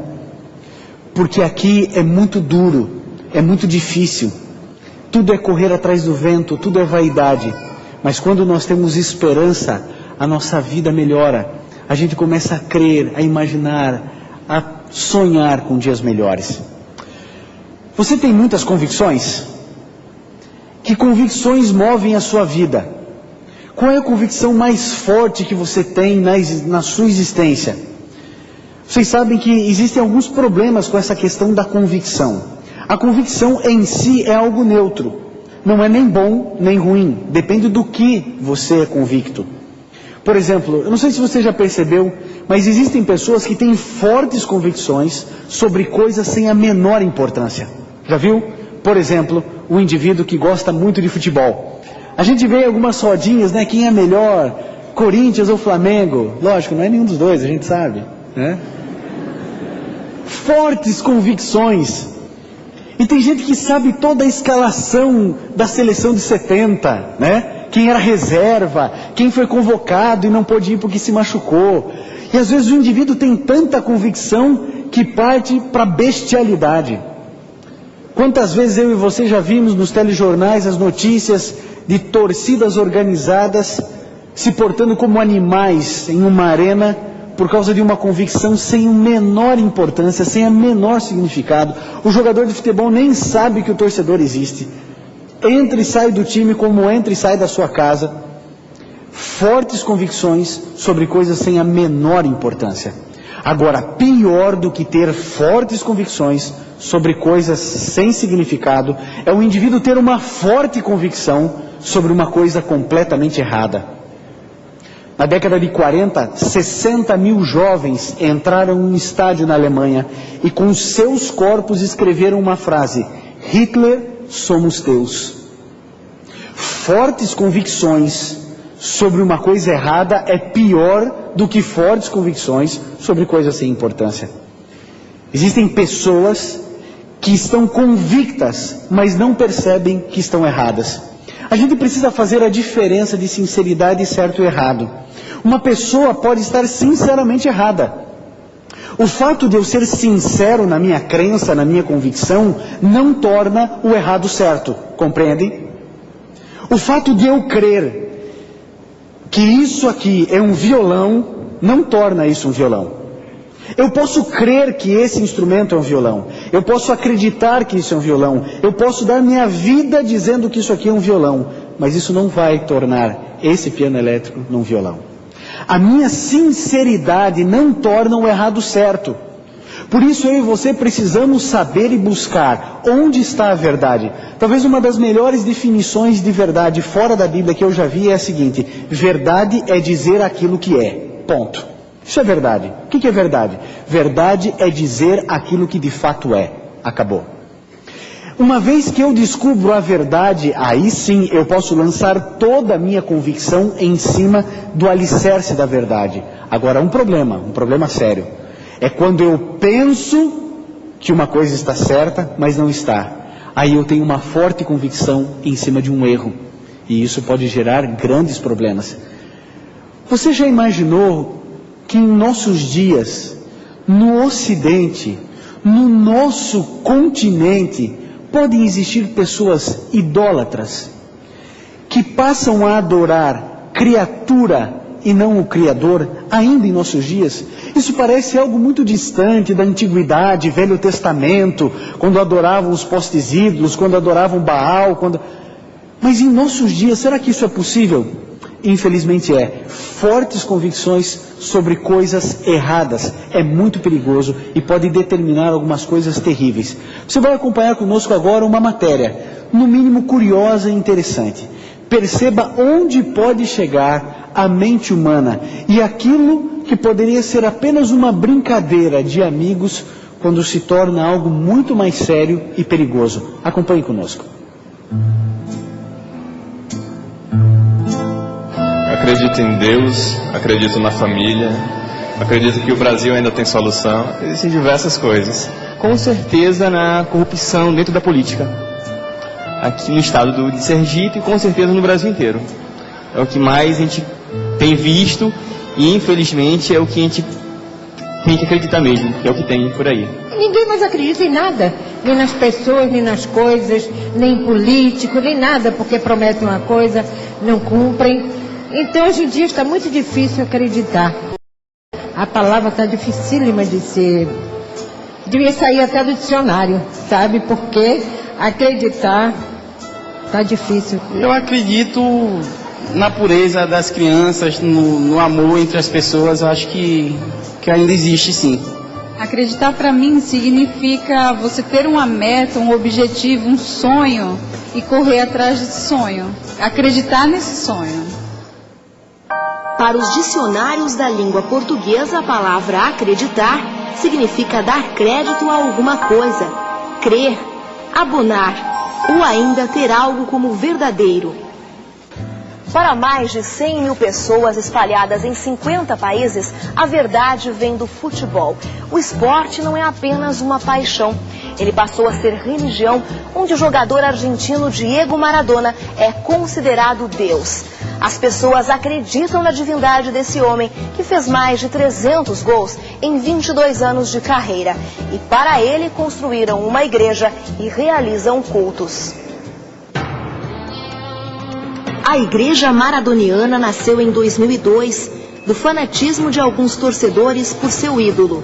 porque aqui é muito duro, é muito difícil, tudo é correr atrás do vento, tudo é vaidade. Mas quando nós temos esperança, a nossa vida melhora. A gente começa a crer, a imaginar, a sonhar com dias melhores. Você tem muitas convicções? Que convicções movem a sua vida? Qual é a convicção mais forte que você tem na sua existência? Vocês sabem que existem alguns problemas com essa questão da convicção. A convicção em si é algo neutro. Não é nem bom, nem ruim. Depende do que você é convicto. Por exemplo, eu não sei se você já percebeu, mas existem pessoas que têm fortes convicções sobre coisas sem a menor importância. Já viu? Por exemplo, o indivíduo que gosta muito de futebol. A gente vê algumas rodinhas, né? Quem é melhor, Corinthians ou Flamengo? Lógico, não é nenhum dos dois, a gente sabe, né? Fortes convicções. E tem gente que sabe toda a escalação da seleção de 70, né? Quem era reserva, quem foi convocado e não pôde ir porque se machucou. E às vezes o indivíduo tem tanta convicção que parte para bestialidade. Quantas vezes eu e você já vimos nos telejornais as notícias de torcidas organizadas se portando como animais em uma arena por causa de uma convicção sem a menor importância, sem o menor significado. O jogador de futebol nem sabe que o torcedor existe. Entra e sai do time como entra e sai da sua casa. Fortes convicções sobre coisas sem a menor importância. Agora, pior do que ter fortes convicções sobre coisas sem significado é o indivíduo ter uma forte convicção sobre uma coisa completamente errada. Na década de 40, 60 mil jovens entraram em um estádio na Alemanha e com seus corpos escreveram uma frase: Hitler, somos teus. Fortes convicções sobre uma coisa errada é pior do que fortes convicções sobre coisas sem importância. Existem pessoas que estão convictas, mas não percebem que estão erradas. A gente precisa fazer a diferença de sinceridade, certo e errado. Uma pessoa pode estar sinceramente errada. O fato de eu ser sincero na minha crença, na minha convicção, não torna o errado certo, compreendem? O fato de eu crer que isso aqui é um violão, não torna isso um violão. Eu posso crer que esse instrumento é um violão. Eu posso acreditar que isso é um violão. Eu posso dar minha vida dizendo que isso aqui é um violão. Mas isso não vai tornar esse piano elétrico num violão. A minha sinceridade não torna o errado certo. Por isso eu e você precisamos saber e buscar onde está a verdade. Talvez uma das melhores definições de verdade fora da Bíblia que eu já vi é a seguinte: verdade é dizer aquilo que é. Ponto. Isso é verdade. O que é verdade? Verdade é dizer aquilo que de fato é. Acabou. Uma vez que eu descubro a verdade, aí sim eu posso lançar toda a minha convicção em cima do alicerce da verdade. Agora, um problema sério, é quando eu penso que uma coisa está certa, mas não está. Aí eu tenho uma forte convicção em cima de um erro. E isso pode gerar grandes problemas. Você já imaginou que em nossos dias, no Ocidente, no nosso continente, podem existir pessoas idólatras que passam a adorar criatura e não o Criador ainda em nossos dias? Isso parece algo muito distante da antiguidade, Velho Testamento, quando adoravam os postes ídolos, quando adoravam Baal, Mas em nossos dias, será que isso é possível? Infelizmente é. Fortes convicções sobre coisas erradas é muito perigoso e pode determinar algumas coisas terríveis. Você vai acompanhar conosco agora uma matéria, no mínimo curiosa e interessante. Perceba onde pode chegar a mente humana e aquilo que poderia ser apenas uma brincadeira de amigos quando se torna algo muito mais sério e perigoso. Acompanhe conosco. Acredito em Deus, acredito na família, acredito que o Brasil ainda tem solução, existem diversas coisas. Com certeza na corrupção dentro da política, aqui no estado de Sergipe e com certeza no Brasil inteiro. É o que mais a gente tem visto e infelizmente é o que a gente tem que acreditar mesmo, que é o que tem por aí. Ninguém mais acredita em nada, nem nas pessoas, nem nas coisas, nem em político, nem nada, porque prometem uma coisa, não cumprem. Então, hoje em dia está muito difícil acreditar. A palavra está dificílima de ser... Devia sair até do dicionário, sabe? Porque acreditar está difícil. Eu acredito na pureza das crianças, no amor entre as pessoas. Eu acho que ainda existe, sim. Acreditar para mim significa você ter uma meta, um objetivo, um sonho e correr atrás desse sonho. Acreditar nesse sonho. Para os dicionários da língua portuguesa, a palavra acreditar significa dar crédito a alguma coisa, crer, abonar ou ainda ter algo como verdadeiro. Para mais de 100 mil pessoas espalhadas em 50 países, a verdade vem do futebol. O esporte não é apenas uma paixão. Ele passou a ser religião, onde o jogador argentino Diego Maradona é considerado Deus. As pessoas acreditam na divindade desse homem, que fez mais de 300 gols em 22 anos de carreira. E para ele construíram uma igreja e realizam cultos. A Igreja Maradoniana nasceu em 2002, do fanatismo de alguns torcedores por seu ídolo.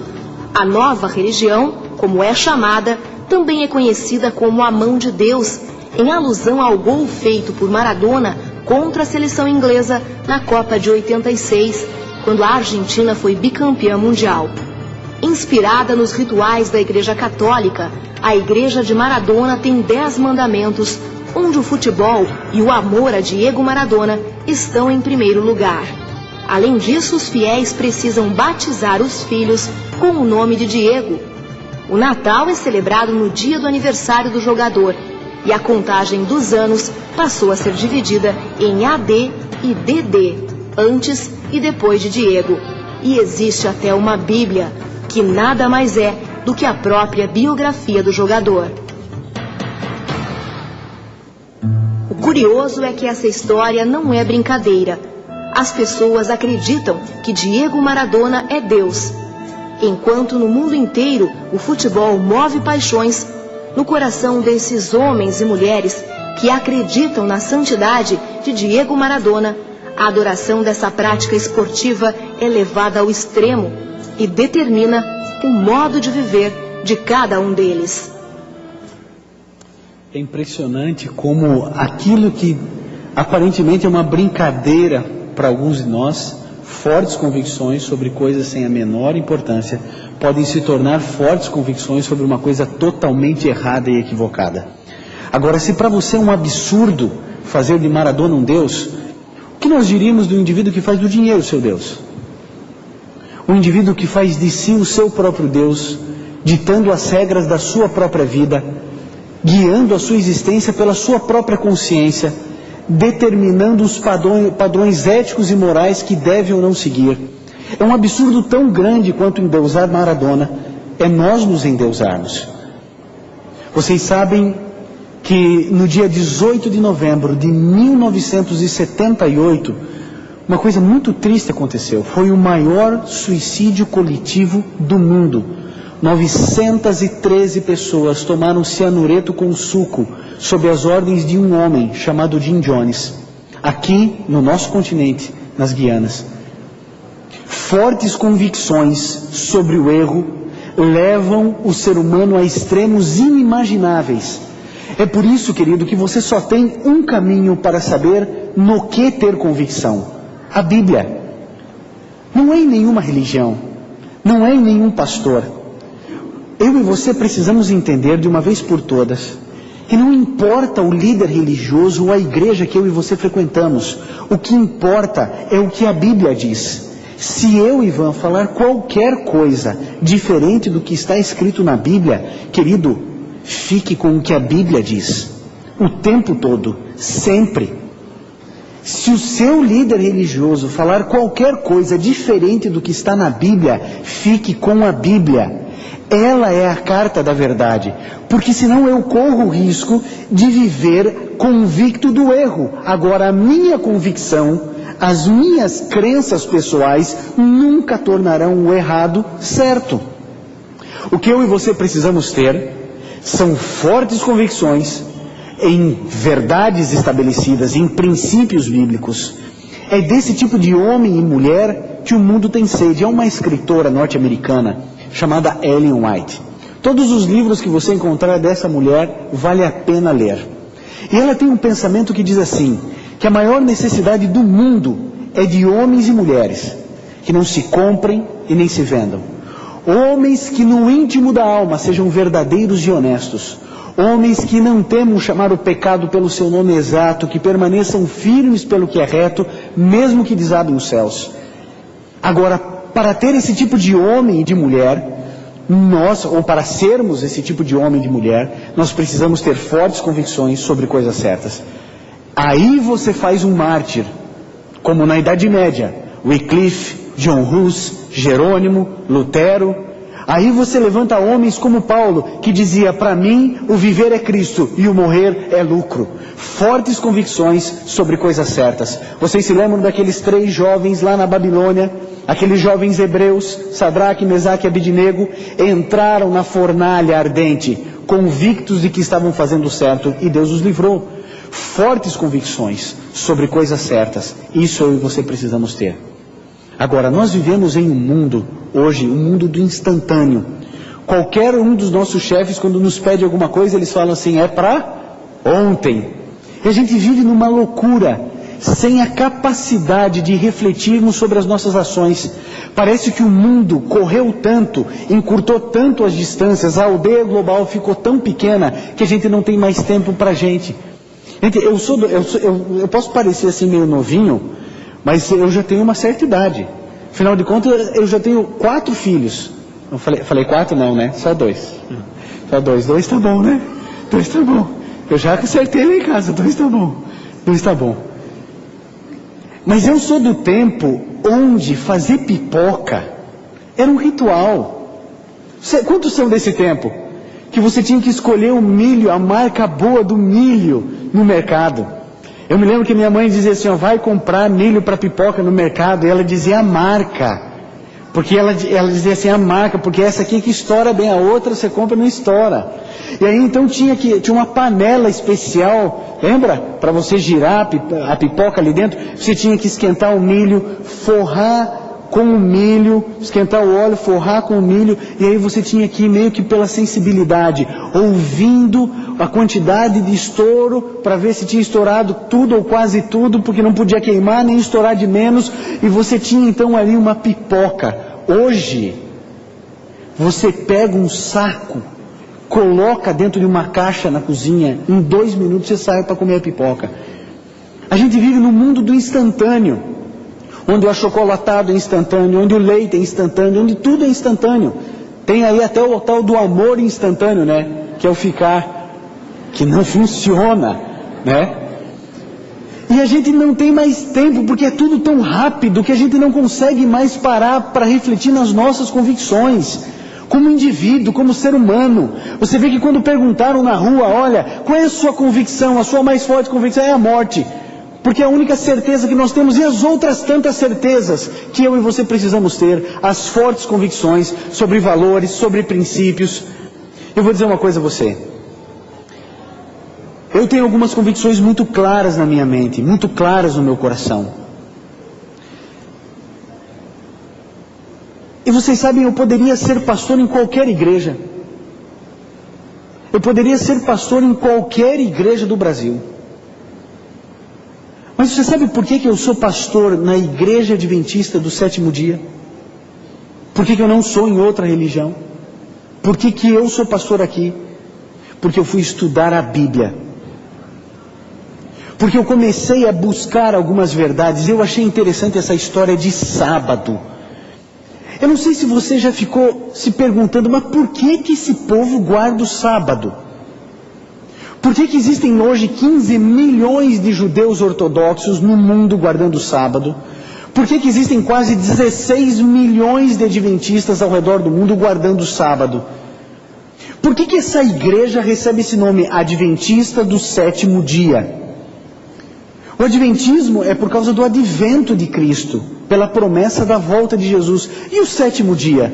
A nova religião, como é chamada, também é conhecida como a Mão de Deus, em alusão ao gol feito por Maradona contra a seleção inglesa na Copa de 86, quando a Argentina foi bicampeã mundial. Inspirada nos rituais da Igreja Católica, a Igreja de Maradona tem 10 mandamentos, onde o futebol e o amor a Diego Maradona estão em primeiro lugar. Além disso, os fiéis precisam batizar os filhos com o nome de Diego. O Natal é celebrado no dia do aniversário do jogador e a contagem dos anos passou a ser dividida em AD e DD, antes e depois de Diego. E existe até uma Bíblia, que nada mais é do que a própria biografia do jogador. O curioso é que essa história não é brincadeira. As pessoas acreditam que Diego Maradona é Deus. Enquanto no mundo inteiro o futebol move paixões, no coração desses homens e mulheres que acreditam na santidade de Diego Maradona, a adoração dessa prática esportiva é levada ao extremo e determina o modo de viver de cada um deles. É impressionante como aquilo que aparentemente é uma brincadeira para alguns de nós, fortes convicções sobre coisas sem a menor importância, podem se tornar fortes convicções sobre uma coisa totalmente errada e equivocada. Agora, se para você é um absurdo fazer de Maradona um Deus, o que nós diríamos do indivíduo que faz do dinheiro seu Deus? O indivíduo que faz de si o seu próprio Deus, ditando as regras da sua própria vida, guiando a sua existência pela sua própria consciência, determinando os padrões éticos e morais que deve ou não seguir. É um absurdo tão grande quanto endeusar Maradona é nós nos endeussarmos. Vocês sabem que no dia 18 de novembro de 1978, uma coisa muito triste aconteceu. Foi o maior suicídio coletivo do mundo. 913 pessoas tomaram cianureto com suco sob as ordens de um homem chamado Jim Jones, aqui no nosso continente, nas Guianas. Fortes convicções sobre o erro levam o ser humano a extremos inimagináveis. É por isso, querido, que você só tem um caminho para saber no que ter convicção: a Bíblia. Não é em nenhuma religião, não é em nenhum pastor. Eu e você precisamos entender de uma vez por todas que não importa o líder religioso ou a igreja que eu e você frequentamos. O que importa é o que a Bíblia diz. Se eu, Ivan, falar qualquer coisa diferente do que está escrito na Bíblia, querido, fique com o que a Bíblia diz. O tempo todo, sempre. Se o seu líder religioso falar qualquer coisa diferente do que está na Bíblia, fique com a Bíblia. Ela é a carta da verdade, porque senão eu corro o risco de viver convicto do erro. Agora, a minha convicção, as minhas crenças pessoais nunca tornarão o errado certo. O que eu e você precisamos ter são fortes convicções em verdades estabelecidas, em princípios bíblicos. É desse tipo de homem e mulher que o mundo tem sede. Há uma escritora norte-americana chamada Ellen White. Todos os livros que você encontrar dessa mulher vale a pena ler. E ela tem um pensamento que diz assim, que a maior necessidade do mundo é de homens e mulheres que não se comprem e nem se vendam. Homens que no íntimo da alma sejam verdadeiros e honestos. Homens que não temam chamar o pecado pelo seu nome exato, que permaneçam firmes pelo que é reto, mesmo que desabem os céus. Agora, para ter esse tipo de homem e de mulher, ou para sermos esse tipo de homem e de mulher, nós precisamos ter fortes convicções sobre coisas certas. Aí você faz um mártir, como na Idade Média, Wycliffe, John Hus, Jerônimo, Lutero. Aí você levanta homens como Paulo, que dizia, para mim o viver é Cristo e o morrer é lucro. Fortes convicções sobre coisas certas. Vocês se lembram daqueles 3 jovens lá na Babilônia? Aqueles jovens hebreus, Sadraque, Mesaque e Abidnego, entraram na fornalha ardente, convictos de que estavam fazendo certo, e Deus os livrou. Fortes convicções sobre coisas certas. Isso eu e você precisamos ter. Agora, nós vivemos em um mundo, hoje, um mundo do instantâneo. Qualquer um dos nossos chefes, quando nos pede alguma coisa, eles falam assim, é para ontem. E a gente vive numa loucura sem a capacidade de refletirmos sobre as nossas ações. Parece que o mundo correu tanto, encurtou tanto as distâncias, a aldeia global ficou tão pequena que a gente não tem mais tempo para a gente. Eu posso parecer assim meio novinho, mas eu já tenho uma certa idade. Afinal de contas, eu já tenho 4 filhos. Eu falei 4 não, né? Só 2. Só 2. 2 tá bom, né? 2 tá bom. Eu já acertei lá em casa. 2 tá bom. 2 tá bom. Mas eu sou do tempo onde fazer pipoca era um ritual. Quantos são desse tempo? Que você tinha que escolher o milho, a marca boa do milho no mercado. Eu me lembro que minha mãe dizia assim, vai comprar milho para pipoca no mercado, e ela dizia a marca. Porque ela dizia assim, a marca, porque essa aqui que estoura bem, a outra você compra e não estoura. E aí então tinha uma panela especial, lembra? Para você girar a pipoca ali dentro, você tinha que esquentar o milho, forrar com o milho, esquentar o óleo, forrar com o milho, e aí você tinha que ir meio que pela sensibilidade, ouvindo a quantidade de estouro, para ver se tinha estourado tudo ou quase tudo, porque não podia queimar, nem estourar de menos, e você tinha então ali uma pipoca. Hoje, você pega um saco, coloca dentro de uma caixa na cozinha, em 2 minutos você sai para comer a pipoca. A gente vive no mundo do instantâneo, onde o achocolatado é instantâneo, onde o leite é instantâneo, onde tudo é instantâneo. Tem aí até o tal do amor instantâneo, né? Que é o ficar, que não funciona, né? E a gente não tem mais tempo, porque é tudo tão rápido que a gente não consegue mais parar para refletir nas nossas convicções. Como indivíduo, como ser humano. Você vê que quando perguntaram na rua, olha, qual é a sua convicção, a sua mais forte convicção? É a morte. Porque é a única certeza que nós temos, e as outras tantas certezas que eu e você precisamos ter, as fortes convicções sobre valores, sobre princípios. Eu vou dizer uma coisa a você. Eu tenho algumas convicções muito claras na minha mente, muito claras no meu coração. E vocês sabem, eu poderia ser pastor em qualquer igreja. Eu poderia ser pastor em qualquer igreja do Brasil. Mas você sabe por que eu sou pastor na Igreja Adventista do Sétimo Dia? Por que eu não sou em outra religião? Por que eu sou pastor aqui? Porque eu fui estudar a Bíblia. Porque eu comecei a buscar algumas verdades. Eu achei interessante essa história de sábado. Eu não sei se você já ficou se perguntando, mas por que esse povo guarda o sábado? Por que existem hoje 15 milhões de judeus ortodoxos no mundo guardando o sábado? Por que existem quase 16 milhões de adventistas ao redor do mundo guardando o sábado? Por que essa igreja recebe esse nome, Adventista do Sétimo Dia? O Adventismo é por causa do advento de Cristo, pela promessa da volta de Jesus. E o sétimo dia?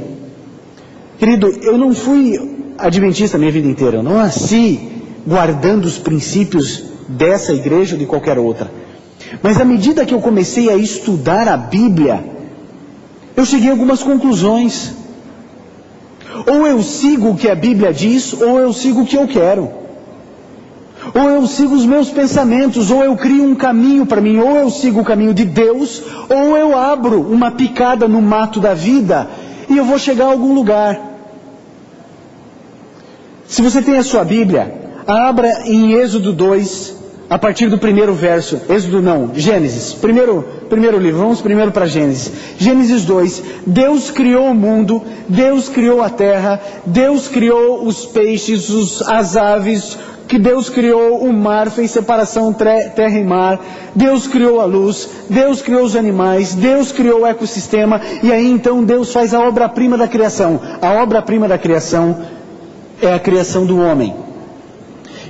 Querido, eu não fui adventista a minha vida inteira, eu não nasci guardando os princípios dessa igreja ou de qualquer outra. Mas à medida que eu comecei a estudar a Bíblia, eu cheguei a algumas conclusões. Ou eu sigo o que a Bíblia diz, ou eu sigo o que eu quero. Ou eu sigo os meus pensamentos, ou eu crio um caminho para mim, ou eu sigo o caminho de Deus, ou eu abro uma picada no mato da vida e eu vou chegar a algum lugar. Se você tem a sua Bíblia, abra em Êxodo 2, a partir do primeiro verso. Gênesis, primeiro livro, vamos primeiro para Gênesis. Gênesis 2, Deus criou o mundo, Deus criou a terra, Deus criou os peixes, as aves, que Deus criou o mar, fez separação terra e mar, Deus criou a luz, Deus criou os animais, Deus criou o ecossistema, e aí então Deus faz a obra-prima da criação. A obra-prima da criação é a criação do homem.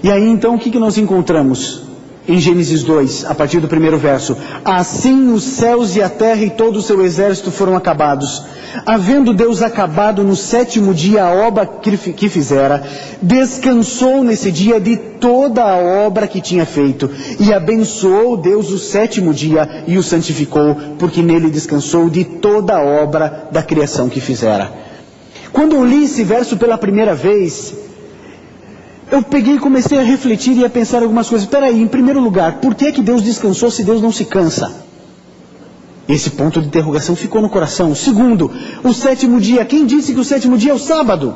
E aí então o que nós encontramos em Gênesis 2, a partir do primeiro verso? Assim os céus e a terra e todo o seu exército foram acabados. Havendo Deus acabado no sétimo dia a obra que fizera, descansou nesse dia de toda a obra que tinha feito. E abençoou Deus o sétimo dia e o santificou, porque nele descansou de toda a obra da criação que fizera. Quando eu li esse verso pela primeira vez, eu peguei e comecei a refletir e a pensar algumas coisas. Peraí, em primeiro lugar, por que Deus descansou se Deus não se cansa? Esse ponto de interrogação ficou no coração. Segundo, o sétimo dia. Quem disse que o sétimo dia é o sábado?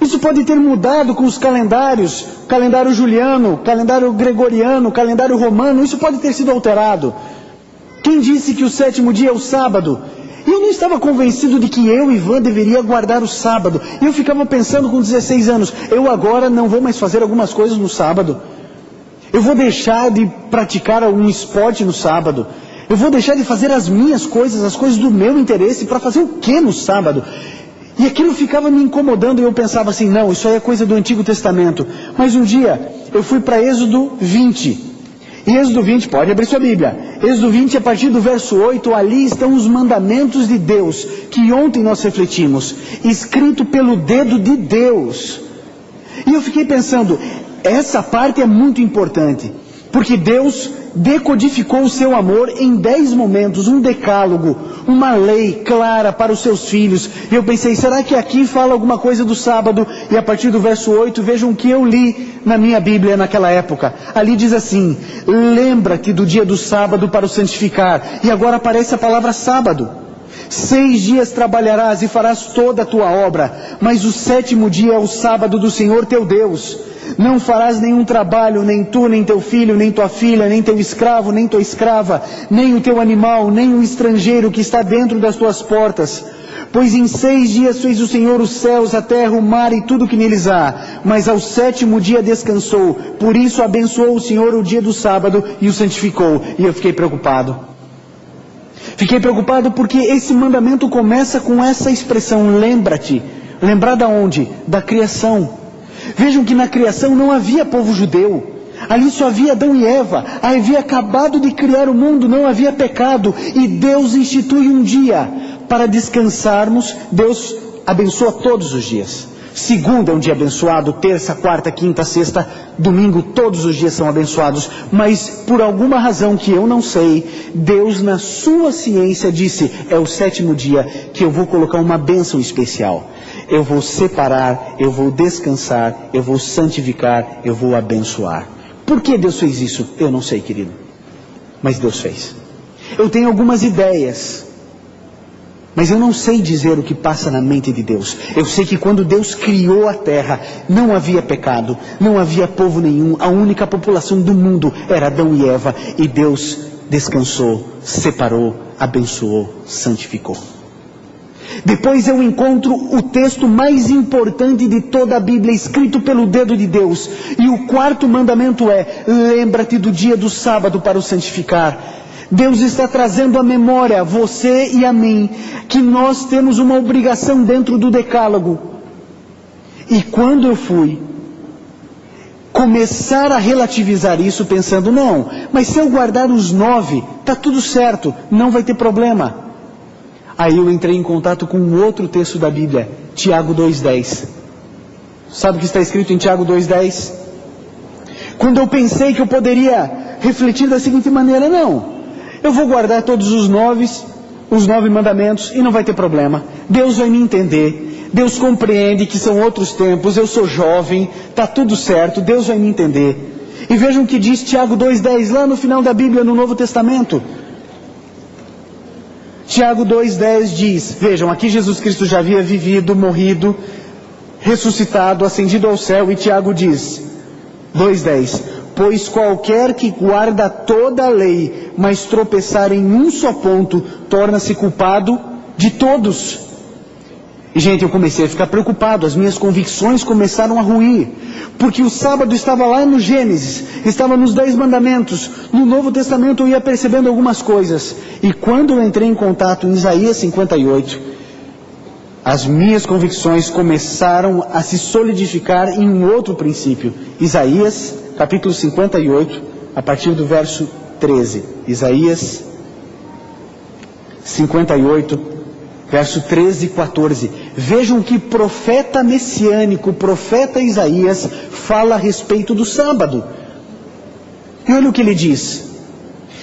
Isso pode ter mudado com os calendários, calendário juliano, calendário gregoriano, calendário romano, isso pode ter sido alterado. Quem disse que o sétimo dia é o sábado? Eu não estava convencido de que eu, Ivan, deveria guardar o sábado. Eu ficava pensando com 16 anos, eu agora não vou mais fazer algumas coisas no sábado. Eu vou deixar de praticar algum esporte no sábado. Eu vou deixar de fazer as minhas coisas, as coisas do meu interesse, para fazer o que no sábado? E aquilo ficava me incomodando e eu pensava assim, não, isso aí é coisa do Antigo Testamento. Mas um dia eu fui para Êxodo 20. E Êxodo 20, pode abrir sua Bíblia. Êxodo 20, a partir do verso 8, ali estão os mandamentos de Deus, que ontem nós refletimos, escrito pelo dedo de Deus. E eu fiquei pensando, essa parte é muito importante, porque Deus decodificou o seu amor em 10 momentos, um decálogo, uma lei clara para os seus filhos. E eu pensei, será que aqui fala alguma coisa do sábado? E a partir do verso 8, vejam o que eu li na minha Bíblia naquela época. Ali diz assim, lembra-te do dia do sábado para o santificar. E agora aparece a palavra sábado. 6 dias trabalharás e farás toda a tua obra, mas o sétimo dia é o sábado do Senhor teu Deus. Não farás nenhum trabalho, nem tu, nem teu filho, nem tua filha, nem teu escravo, nem tua escrava, nem o teu animal, nem o estrangeiro que está dentro das tuas portas. Pois em 6 dias fez o Senhor os céus, a terra, o mar e tudo que neles há. Mas ao sétimo dia descansou. Por isso abençoou o Senhor o dia do sábado e o santificou. E eu fiquei preocupado. Fiquei preocupado porque esse mandamento começa com essa expressão, lembra-te. Lembrar da onde? Da criação. Vejam que na criação não havia povo judeu. Ali só havia Adão e Eva. Havia acabado de criar o mundo, não havia pecado. E Deus institui um dia para descansarmos. Deus abençoa todos os dias. Segunda é um dia abençoado, terça, quarta, quinta, sexta, domingo, todos os dias são abençoados. Mas por alguma razão que eu não sei, Deus na sua ciência disse, é o sétimo dia que eu vou colocar uma bênção especial. Eu vou separar, eu vou descansar, eu vou santificar, eu vou abençoar. Por que Deus fez isso? Eu não sei, querido. Mas Deus fez. Eu tenho algumas ideias, mas eu não sei dizer o que passa na mente de Deus. Eu sei que quando Deus criou a terra, não havia pecado, não havia povo nenhum, a única população do mundo era Adão e Eva, e Deus descansou, separou, abençoou, santificou. Depois eu encontro o texto mais importante de toda a Bíblia, escrito pelo dedo de Deus. E o quarto mandamento é, lembra-te do dia do sábado para o santificar. Deus está trazendo à memória, a você e a mim, que nós temos uma obrigação dentro do decálogo. E quando eu fui começar a relativizar isso, pensando, não, mas se eu guardar os 9, está tudo certo, não vai ter problema. Aí eu entrei em contato com um outro texto da Bíblia, Tiago 2,10. Sabe o que está escrito em Tiago 2,10? Quando eu pensei que eu poderia refletir da seguinte maneira, não, eu vou guardar todos os 9 mandamentos e não vai ter problema. Deus vai me entender, Deus compreende que são outros tempos, eu sou jovem, está tudo certo, Deus vai me entender. E vejam o que diz Tiago 2,10 lá no final da Bíblia, no Novo Testamento. Tiago 2,10 diz, vejam, aqui Jesus Cristo já havia vivido, morrido, ressuscitado, ascendido ao céu, e Tiago diz, 2,10, pois qualquer que guarda toda a lei, mas tropeçar em um só ponto, torna-se culpado de todos. E gente, eu comecei a ficar preocupado, as minhas convicções começaram a ruir, porque o sábado estava lá no Gênesis, estava nos 10 mandamentos, no Novo Testamento eu ia percebendo algumas coisas, e quando eu entrei em contato em Isaías 58, as minhas convicções começaram a se solidificar em um outro princípio. Isaías, capítulo 58, a partir do verso 13, Isaías 58, verso 13 e 14. Vejam que profeta messiânico, profeta Isaías, fala a respeito do sábado. E olha o que ele diz.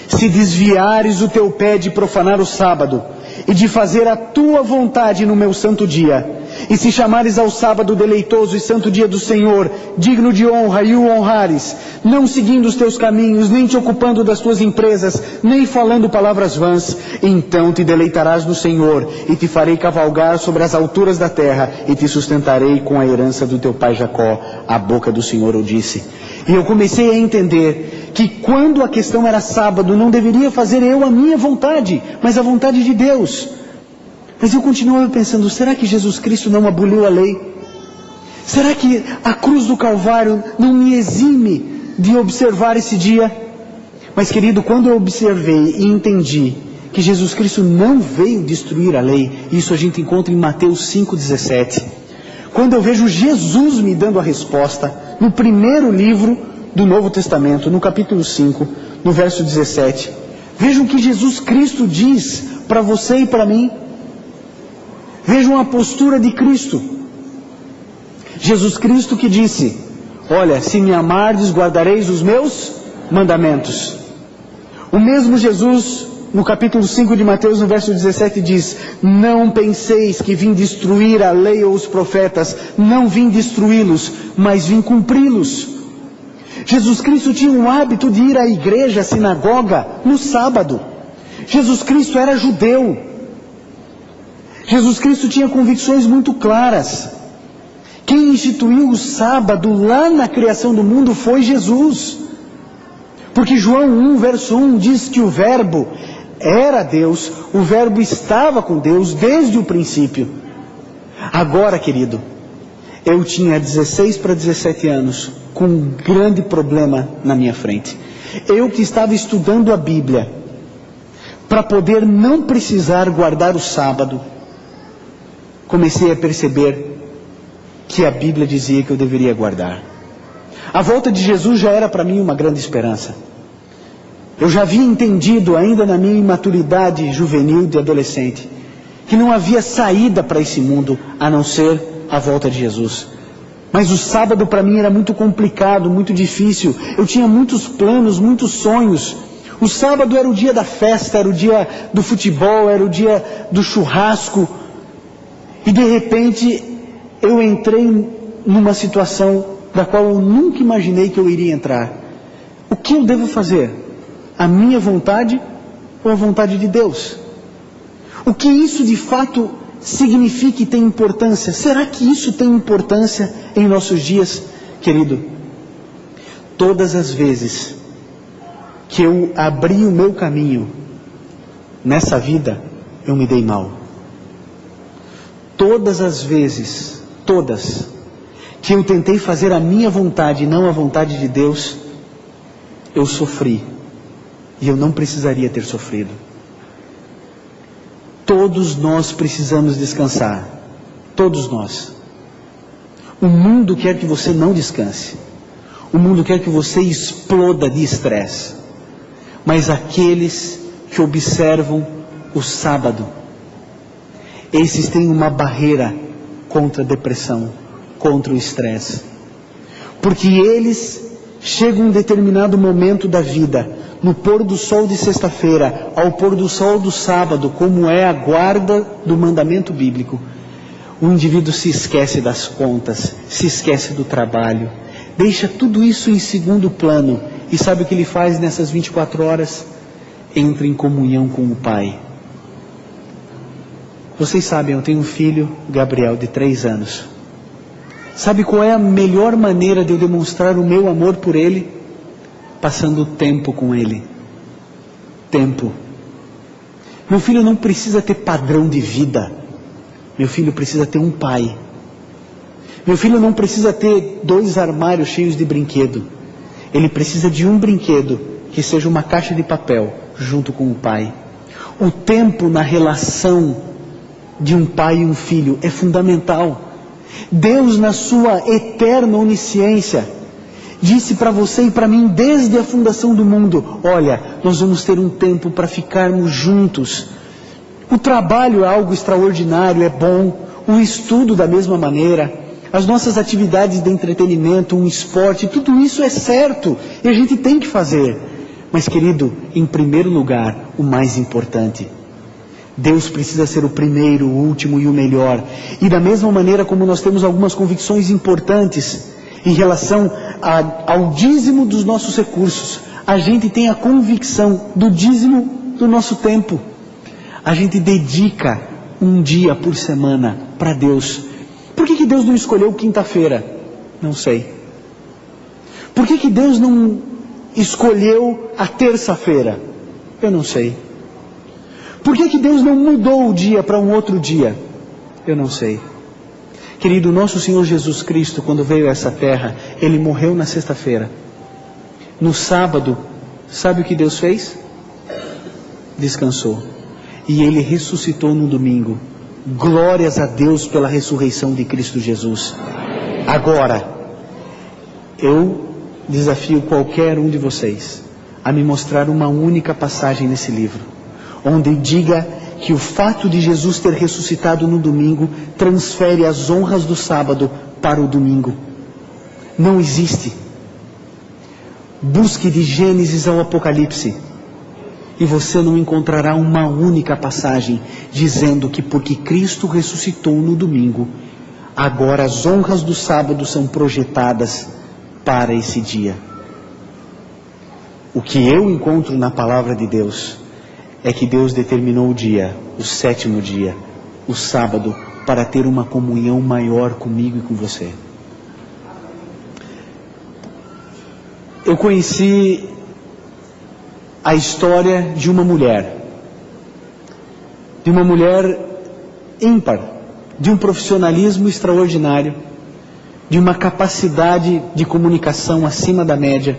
Se desviares o teu pé de profanar o sábado, e de fazer a tua vontade no meu santo dia. E se chamares ao sábado deleitoso e santo dia do Senhor, digno de honra, e o honrares, não seguindo os teus caminhos, nem te ocupando das tuas empresas, nem falando palavras vãs, então te deleitarás no Senhor, e te farei cavalgar sobre as alturas da terra, e te sustentarei com a herança do teu pai Jacó. A boca do Senhor o disse. E eu comecei a entender que quando a questão era sábado, não deveria fazer eu a minha vontade, mas a vontade de Deus. Mas eu continuava pensando, será que Jesus Cristo não aboliu a lei? Será que a cruz do Calvário não me exime de observar esse dia? Mas querido, quando eu observei e entendi que Jesus Cristo não veio destruir a lei, isso a gente encontra em Mateus 5,17. Quando eu vejo Jesus me dando a resposta, no primeiro livro do Novo Testamento, no capítulo 5, no verso 17. Vejam o que Jesus Cristo diz para você e para mim. Vejam a postura de Cristo. Jesus Cristo que disse, olha, se me amardes, guardareis os meus mandamentos. O mesmo Jesus, no capítulo 5 de Mateus, no verso 17, diz, não penseis que vim destruir a lei ou os profetas, não vim destruí-los, mas vim cumpri-los. Jesus Cristo tinha o hábito de ir à igreja, à sinagoga, no sábado. Jesus Cristo era judeu. Jesus Cristo tinha convicções muito claras. Quem instituiu o sábado lá na criação do mundo foi Jesus. Porque João 1, verso 1 diz que o verbo era Deus, o verbo estava com Deus desde o princípio. Agora, querido, eu tinha 16 para 17 anos, com um grande problema na minha frente. Eu que estava estudando a Bíblia, para poder não precisar guardar o sábado, comecei a perceber que a Bíblia dizia que eu deveria guardar. A volta de Jesus já era para mim uma grande esperança. Eu já havia entendido, ainda na minha imaturidade juvenil de adolescente, que não havia saída para esse mundo a não ser a volta de Jesus. Mas o sábado para mim era muito complicado, muito difícil. Eu tinha muitos planos, muitos sonhos. O sábado era o dia da festa, era o dia do futebol, era o dia do churrasco. E de repente eu entrei numa situação da qual eu nunca imaginei que eu iria entrar. O que eu devo fazer? A minha vontade ou a vontade de Deus? O que isso de fato significa e tem importância? Será que isso tem importância em nossos dias, querido? Todas as vezes que eu abri o meu caminho nessa vida, eu me dei mal. Todas as vezes, todas, que eu tentei fazer a minha vontade e não a vontade de Deus, eu sofri. E eu não precisaria ter sofrido. Todos nós precisamos descansar. Todos nós. O mundo quer que você não descanse. O mundo quer que você exploda de estresse. Mas aqueles que observam o sábado, esses têm uma barreira contra a depressão, contra o estresse. Porque eles chegam a um determinado momento da vida, no pôr do sol de sexta-feira, ao pôr do sol do sábado, como é a guarda do mandamento bíblico, o indivíduo se esquece das contas, se esquece do trabalho, deixa tudo isso em segundo plano, e sabe o que ele faz nessas 24 horas? Entra em comunhão com o Pai. Vocês sabem, eu tenho um filho, Gabriel, de 3 anos. Sabe qual é a melhor maneira de eu demonstrar o meu amor por ele? Passando tempo com ele. Tempo. Meu filho não precisa ter padrão de vida. Meu filho precisa ter um pai. Meu filho não precisa ter 2 armários cheios de brinquedo. Ele precisa de um brinquedo que seja uma caixa de papel junto com o pai. O tempo na relação de um pai e um filho é fundamental. Deus, na sua eterna onisciência, disse para você e para mim desde a fundação do mundo: olha, nós vamos ter um tempo para ficarmos juntos. O trabalho é algo extraordinário, é bom. O estudo da mesma maneira. As nossas atividades de entretenimento, um esporte, tudo isso é certo e a gente tem que fazer. Mas, querido, em primeiro lugar, o mais importante: Deus precisa ser o primeiro, o último e o melhor. E da mesma maneira como nós temos algumas convicções importantes em relação ao dízimo dos nossos recursos, a gente tem a convicção do dízimo do nosso tempo. A gente dedica um dia por semana para Deus. Por que Deus não escolheu quinta-feira? Não sei. Por que Deus não escolheu a terça-feira? Eu não sei. Por que Deus não mudou o dia para um outro dia? Eu não sei. Querido, nosso Senhor Jesus Cristo, quando veio a essa terra, Ele morreu na sexta-feira. No sábado, sabe o que Deus fez? Descansou. E Ele ressuscitou no domingo. Glórias a Deus pela ressurreição de Cristo Jesus. Agora, eu desafio qualquer um de vocês a me mostrar uma única passagem nesse livro, onde diga que o fato de Jesus ter ressuscitado no domingo transfere as honras do sábado para o domingo. Não existe. Busque de Gênesis ao Apocalipse e você não encontrará uma única passagem dizendo que porque Cristo ressuscitou no domingo, agora as honras do sábado são projetadas para esse dia. O que eu encontro na palavra de Deus é que Deus determinou o dia, o sétimo dia, o sábado, para ter uma comunhão maior comigo e com você. Eu conheci a história de uma mulher ímpar, de um profissionalismo extraordinário, de uma capacidade de comunicação acima da média,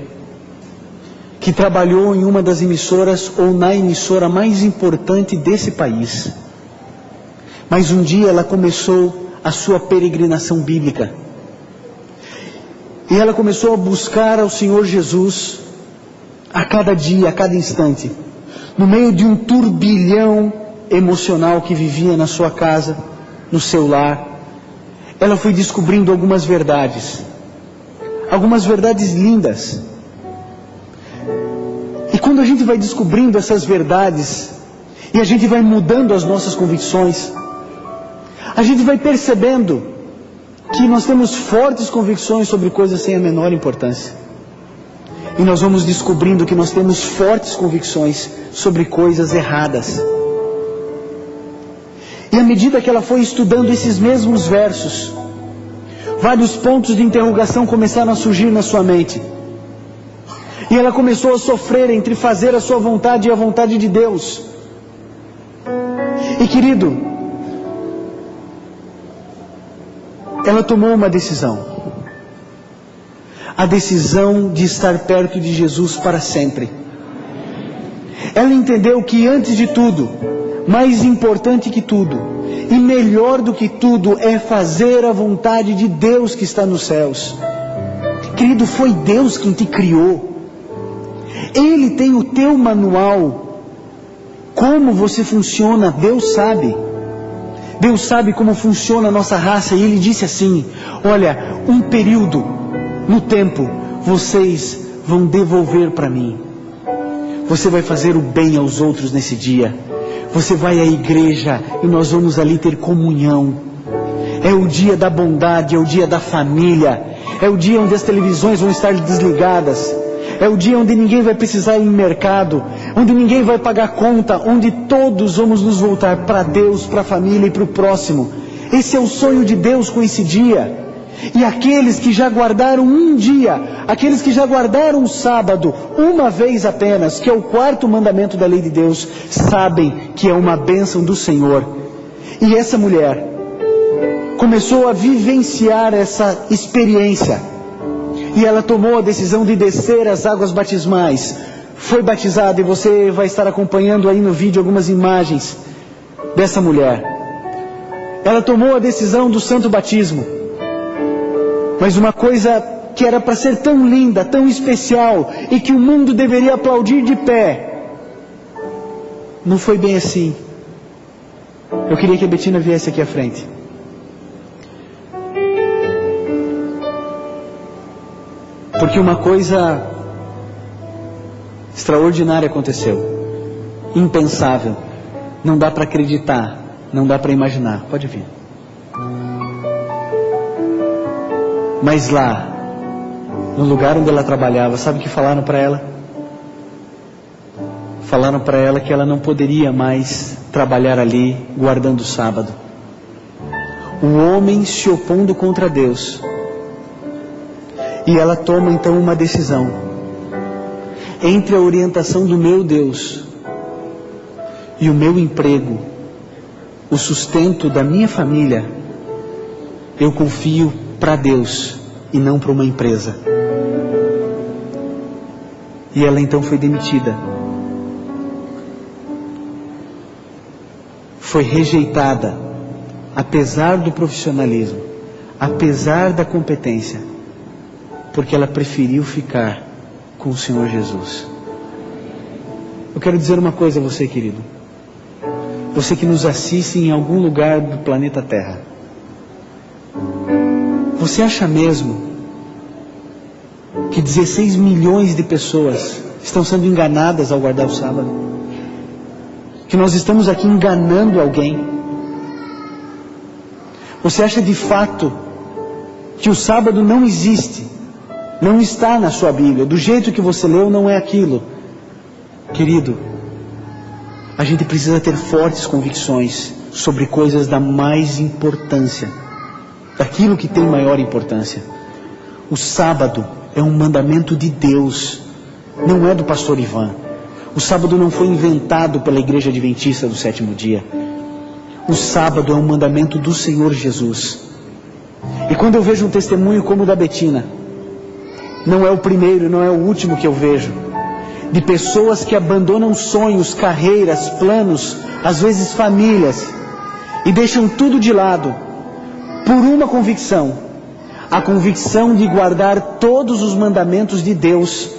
que trabalhou em uma das emissoras ou na emissora mais importante desse país. Mas um dia ela começou a sua peregrinação bíblica. E ela começou a buscar ao Senhor Jesus a cada dia, a cada instante, no meio de um turbilhão emocional que vivia na sua casa, no seu lar. Ela foi descobrindo algumas verdades lindas. E quando a gente vai descobrindo essas verdades, e a gente vai mudando as nossas convicções, a gente vai percebendo que nós temos fortes convicções sobre coisas sem a menor importância. E nós vamos descobrindo que nós temos fortes convicções sobre coisas erradas. E à medida que ela foi estudando esses mesmos versos, vários pontos de interrogação começaram a surgir na sua mente. E ela começou a sofrer entre fazer a sua vontade e a vontade de Deus. E querido, ela tomou uma decisão. A decisão de estar perto de Jesus para sempre. Ela entendeu que antes de tudo, mais importante que tudo, e melhor do que tudo, é fazer a vontade de Deus que está nos céus. Querido, foi Deus quem te criou. Ele tem o teu manual. Como você funciona, Deus sabe. Deus sabe como funciona a nossa raça. E Ele disse assim: olha, um período no tempo vocês vão devolver para mim. Você vai fazer o bem aos outros nesse dia. Você vai à igreja e nós vamos ali ter comunhão. É o dia da bondade, é o dia da família. É o dia onde as televisões vão estar desligadas. É o dia onde ninguém vai precisar ir no mercado, onde ninguém vai pagar conta, onde todos vamos nos voltar para Deus, para a família e para o próximo. Esse é o sonho de Deus com esse dia. E aqueles que já guardaram um dia, aqueles que já guardaram o sábado, uma vez apenas, que é o 4º mandamento da lei de Deus, sabem que é uma bênção do Senhor. E essa mulher começou a vivenciar essa experiência. E ela tomou a decisão de descer as águas batismais. Foi batizada, e você vai estar acompanhando aí no vídeo algumas imagens dessa mulher. Ela tomou a decisão do santo batismo. Mas uma coisa que era para ser tão linda, tão especial, e que o mundo deveria aplaudir de pé, não foi bem assim. Eu queria que a Betina viesse aqui à frente. Porque uma coisa extraordinária aconteceu, impensável. Não dá para acreditar, não dá para imaginar. Pode vir. Mas lá, no lugar onde ela trabalhava, sabe o que falaram para ela? Falaram para ela que ela não poderia mais trabalhar ali, guardando o sábado. O homem se opondo contra Deus. E ela toma então uma decisão. Entre a orientação do meu Deus e o meu emprego, o sustento da minha família, eu confio para Deus e não para uma empresa. E ela então foi demitida. Foi rejeitada, apesar do profissionalismo, apesar da competência, porque ela preferiu ficar com o Senhor Jesus. Eu quero dizer uma coisa a você, querido. Você que nos assiste em algum lugar do planeta Terra. Você acha mesmo que 16 milhões de pessoas estão sendo enganadas ao guardar o sábado? Que nós estamos aqui enganando alguém? Você acha de fato que o sábado não existe? Não está na sua Bíblia? Do jeito que você leu, não é aquilo? Querido, a gente precisa ter fortes convicções sobre coisas da mais importância, daquilo que tem maior importância. O sábado é um mandamento de Deus, não é do pastor Ivan. O sábado não foi inventado pela Igreja Adventista do Sétimo Dia. O sábado é um mandamento do Senhor Jesus. E quando eu vejo um testemunho como o da Betina, não é o primeiro, não é o último que eu vejo, de pessoas que abandonam sonhos, carreiras, planos, às vezes famílias, e deixam tudo de lado, por uma convicção, a convicção de guardar todos os mandamentos de Deus.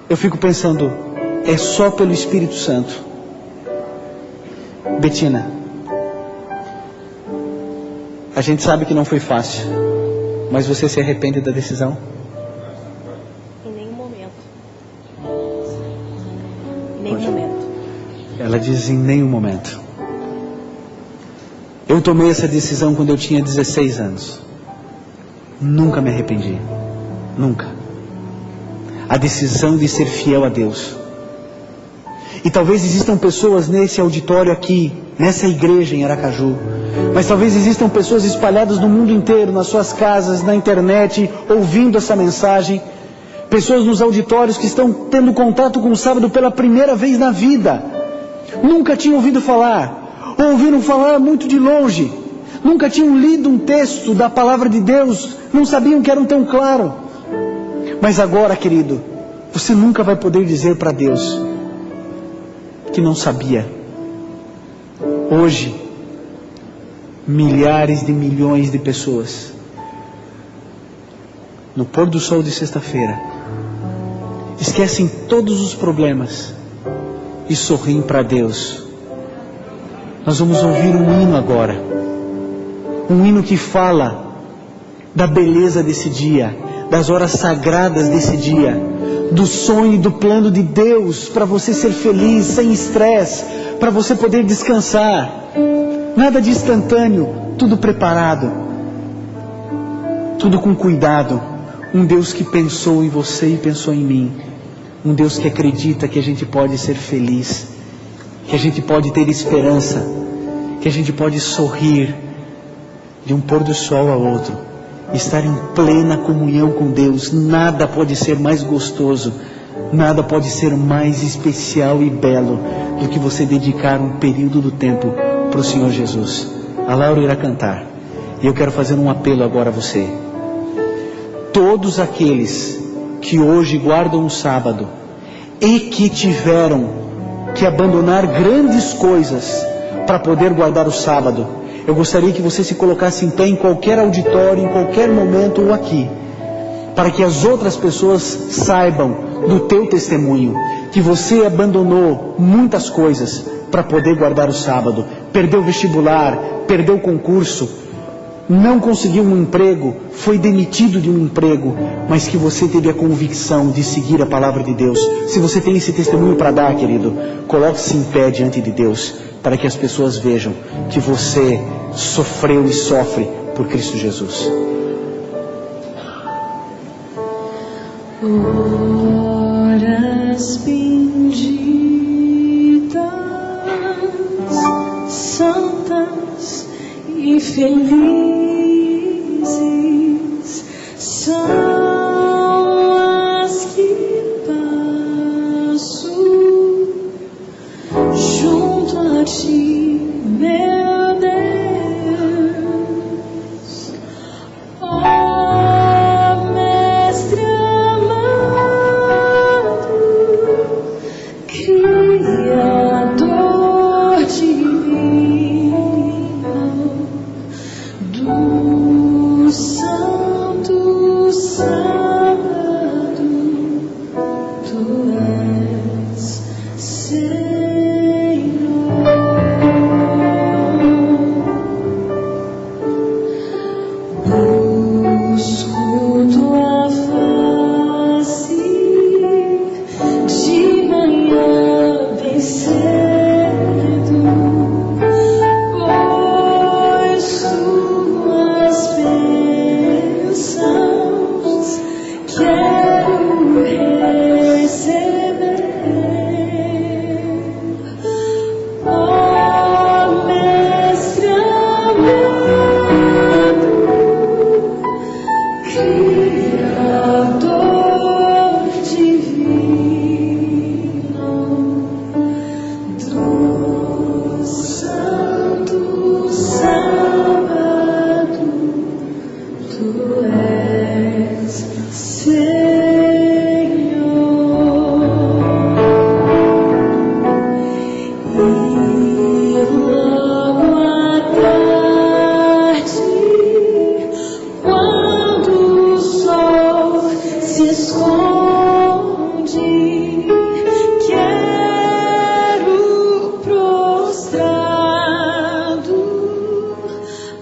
Eu fico pensando, é só pelo Espírito Santo. Betina, a gente sabe que não foi fácil, mas você se arrepende da decisão? Em nenhum momento. Em nenhum momento. Ela diz em nenhum momento. Eu tomei essa decisão quando eu tinha 16 anos. Nunca me arrependi. Nunca. A decisão de ser fiel a Deus. E talvez existam pessoas nesse auditório aqui, nessa igreja em Aracaju, mas talvez existam pessoas espalhadas no mundo inteiro, nas suas casas, na internet, ouvindo essa mensagem. Pessoas nos auditórios que estão tendo contato com o sábado pela primeira vez na vida. Nunca tinham ouvido falar, ou ouviram falar muito de longe. Nunca tinham lido um texto da palavra de Deus, não sabiam que era tão claro. Mas agora, querido, você nunca vai poder dizer para Deus que não sabia. Hoje, milhares de milhões de pessoas, no pôr do sol de sexta-feira, esquecem todos os problemas e sorriem para Deus. Nós vamos ouvir um hino agora, um hino que fala da beleza desse dia, das horas sagradas desse dia, do sonho e do plano de Deus para você ser feliz, sem estresse, para você poder descansar. Nada de instantâneo, tudo preparado, tudo com cuidado. Um Deus que pensou em você e pensou em mim. Um Deus que acredita que a gente pode ser feliz, que a gente pode ter esperança, que a gente pode sorrir de um pôr do sol a outro, estar em plena comunhão com Deus. Nada pode ser mais gostoso, nada pode ser mais especial e belo do que você dedicar um período do tempo para o Senhor Jesus. A Laura irá cantar, e eu quero fazer um apelo agora a você. Todos aqueles que hoje guardam o sábado e que tiveram que abandonar grandes coisas para poder guardar o sábado, eu gostaria que você se colocasse em pé em qualquer auditório, em qualquer momento ou aqui, para que as outras pessoas saibam do teu testemunho, que você abandonou muitas coisas para poder guardar o sábado. Perdeu o vestibular, perdeu o concurso, não conseguiu um emprego, foi demitido de um emprego, mas que você teve a convicção de seguir a palavra de Deus. Se você tem esse testemunho para dar, querido, coloque-se em pé diante de Deus, para que as pessoas vejam que você sofreu e sofre por Cristo Jesus. Horas benditas, santas e felizes são as que passo junto a ti, meu Deus. Ó Mestre amado, Criador divino, do santo sábado, tu és busco tua face de manhã bem cedo, pois tuas bênçãos quero receber. Ó Mestre amado, Criador divino, do santo sábado, tu és Senhor. E logo à tarde, quando o sol se esconde, quero prostrado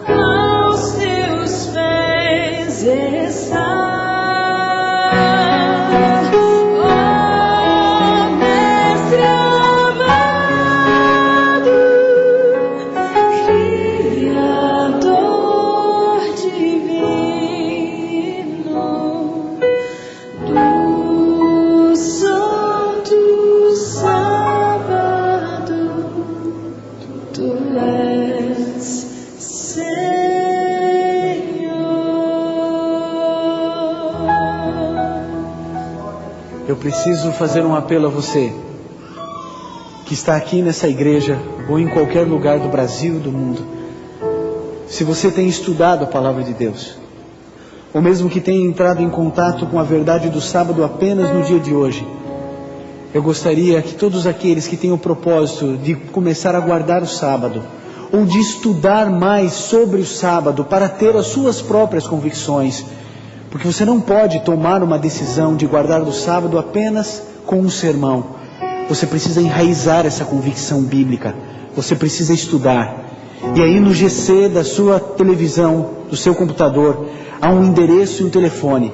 aos teus pés estar. Ó Mestre amado, Criador divino, do santo sábado, tu és Senhor. Eu preciso fazer um apelo a você que está aqui nessa igreja ou em qualquer lugar do Brasil e do mundo. Se você tem estudado a palavra de Deus, ou mesmo que tenha entrado em contato com a verdade do sábado apenas no dia de hoje, eu gostaria que todos aqueles que têm o propósito de começar a guardar o sábado, ou de estudar mais sobre o sábado para ter as suas próprias convicções, porque você não pode tomar uma decisão de guardar o sábado apenas com um sermão. Você precisa enraizar essa convicção bíblica, você precisa estudar. E aí no GC da sua televisão, do seu computador, há um endereço e um telefone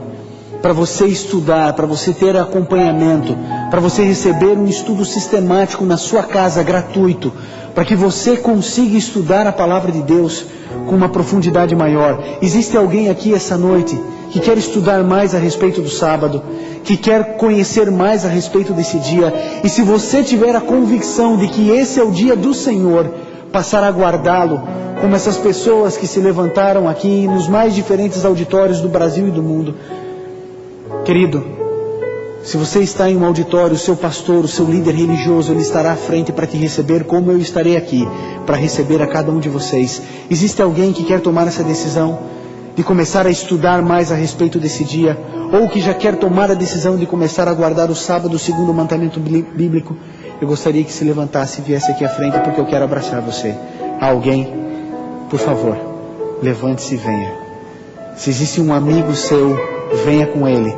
para você estudar, para você ter acompanhamento, para você receber um estudo sistemático na sua casa, gratuito, para que você consiga estudar a palavra de Deus com uma profundidade maior. Existe alguém aqui essa noite que quer estudar mais a respeito do sábado, que quer conhecer mais a respeito desse dia? E se você tiver a convicção de que esse é o dia do Senhor, passar a guardá-lo, como essas pessoas que se levantaram aqui nos mais diferentes auditórios do Brasil e do mundo. Querido, se você está em um auditório, o seu pastor, o seu líder religioso, ele estará à frente para te receber, como eu estarei aqui para receber a cada um de vocês. Existe alguém que quer tomar essa decisão de começar a estudar mais a respeito desse dia, ou que já quer tomar a decisão de começar a guardar o sábado segundo o mandamento bíblico? Eu gostaria que se levantasse e viesse aqui à frente, porque eu quero abraçar você. Há alguém? Por favor, levante-se e venha. Se existe um amigo seu, venha com ele.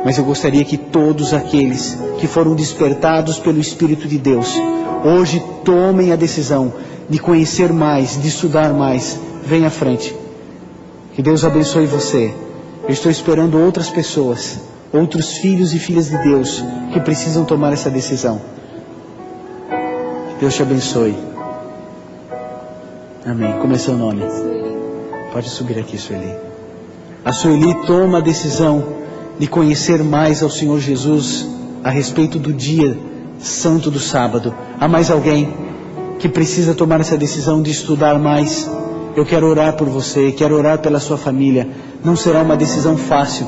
Mas eu gostaria que todos aqueles que foram despertados pelo Espírito de Deus, hoje tomem a decisão de conhecer mais, de estudar mais. Venha à frente. Que Deus abençoe você. Eu estou esperando outras pessoas, outros filhos e filhas de Deus que precisam tomar essa decisão. Que Deus te abençoe. Amém. Como é seu nome? Pode subir aqui, Sueli. A Sueli toma a decisão de conhecer mais ao Senhor Jesus a respeito do dia santo do sábado. Há mais alguém que precisa tomar essa decisão de estudar mais? Eu quero orar por você, quero orar pela sua família. Não será uma decisão fácil.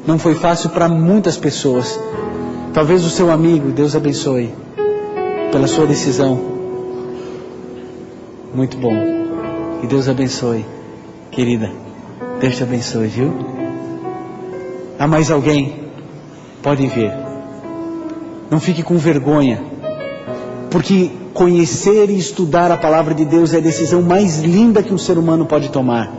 Não foi fácil para muitas pessoas. Talvez o seu amigo, Deus abençoe pela sua decisão. Muito bom. E Deus abençoe, querida. Deus te abençoe, viu? Há mais alguém? Pode vir. Não fique com vergonha, porque conhecer e estudar a palavra de Deus é a decisão mais linda que um ser humano pode tomar.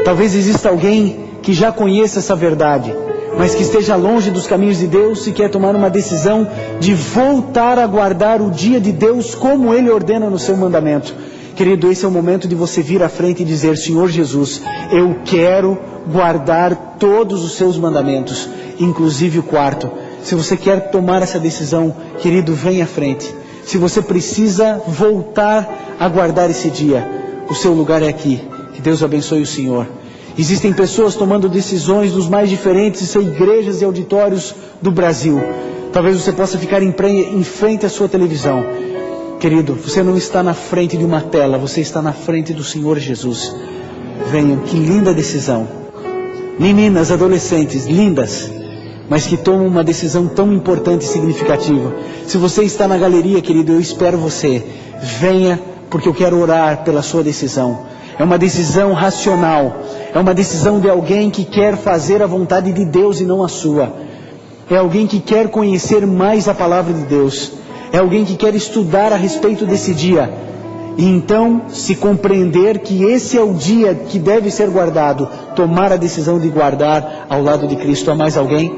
Talvez exista alguém que já conheça essa verdade, mas que esteja longe dos caminhos de Deus e quer tomar uma decisão de voltar a guardar o dia de Deus como Ele ordena no seu mandamento. Querido, esse é o momento de você vir à frente e dizer: Senhor Jesus, eu quero guardar todos os seus mandamentos, inclusive o quarto. Se você quer tomar essa decisão, querido, vem à frente. Se você precisa voltar a guardar esse dia, o seu lugar é aqui. Que Deus abençoe o Senhor. Existem pessoas tomando decisões nos mais diferentes igrejas e auditórios do Brasil. Talvez você possa ficar em frente à sua televisão. Querido, você não está na frente de uma tela, você está na frente do Senhor Jesus. Venham, que linda decisão. Meninas, adolescentes, lindas, mas que tomam uma decisão tão importante e significativa. Se você está na galeria, querido, eu espero você. Venha, porque eu quero orar pela sua decisão. É uma decisão racional. É uma decisão de alguém que quer fazer a vontade de Deus e não a sua. É alguém que quer conhecer mais a palavra de Deus. É alguém que quer estudar a respeito desse dia. E então, se compreender que esse é o dia que deve ser guardado, tomar a decisão de guardar ao lado de Cristo. Há mais alguém?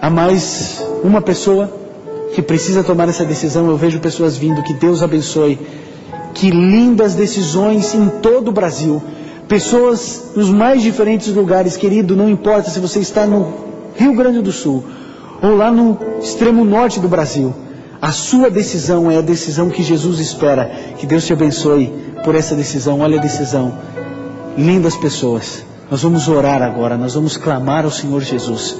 Há mais uma pessoa que precisa tomar essa decisão? Eu vejo pessoas vindo. Que Deus abençoe. Que lindas decisões em todo o Brasil. Pessoas nos mais diferentes lugares. Querido, não importa se você está no Rio Grande do Sul ou lá no extremo norte do Brasil. A sua decisão é a decisão que Jesus espera. Que Deus te abençoe por essa decisão. Olha a decisão. Lindas pessoas. Nós vamos orar agora. Nós vamos clamar ao Senhor Jesus.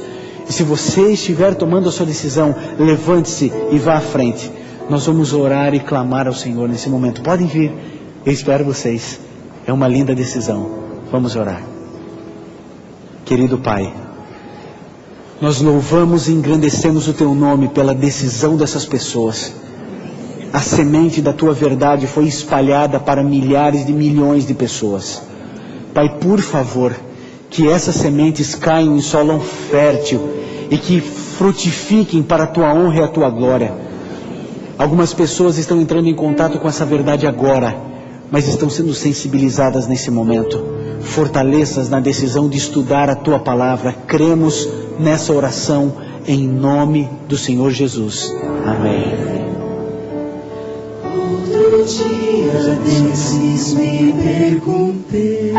E se você estiver tomando a sua decisão, levante-se e vá à frente. Nós vamos orar e clamar ao Senhor nesse momento. Podem vir. Eu espero vocês. É uma linda decisão. Vamos orar. Querido Pai, nós louvamos e engrandecemos o Teu nome pela decisão dessas pessoas. A semente da Tua verdade foi espalhada para milhares de milhões de pessoas. Pai, por favor, que essas sementes caiam em solo fértil e que frutifiquem para a Tua honra e a Tua glória. Algumas pessoas estão entrando em contato com essa verdade agora, mas estão sendo sensibilizadas nesse momento. Fortaleças na decisão de estudar a Tua palavra. Cremos nessa oração em nome do Senhor Jesus. Amém. Outro dia desses me perguntei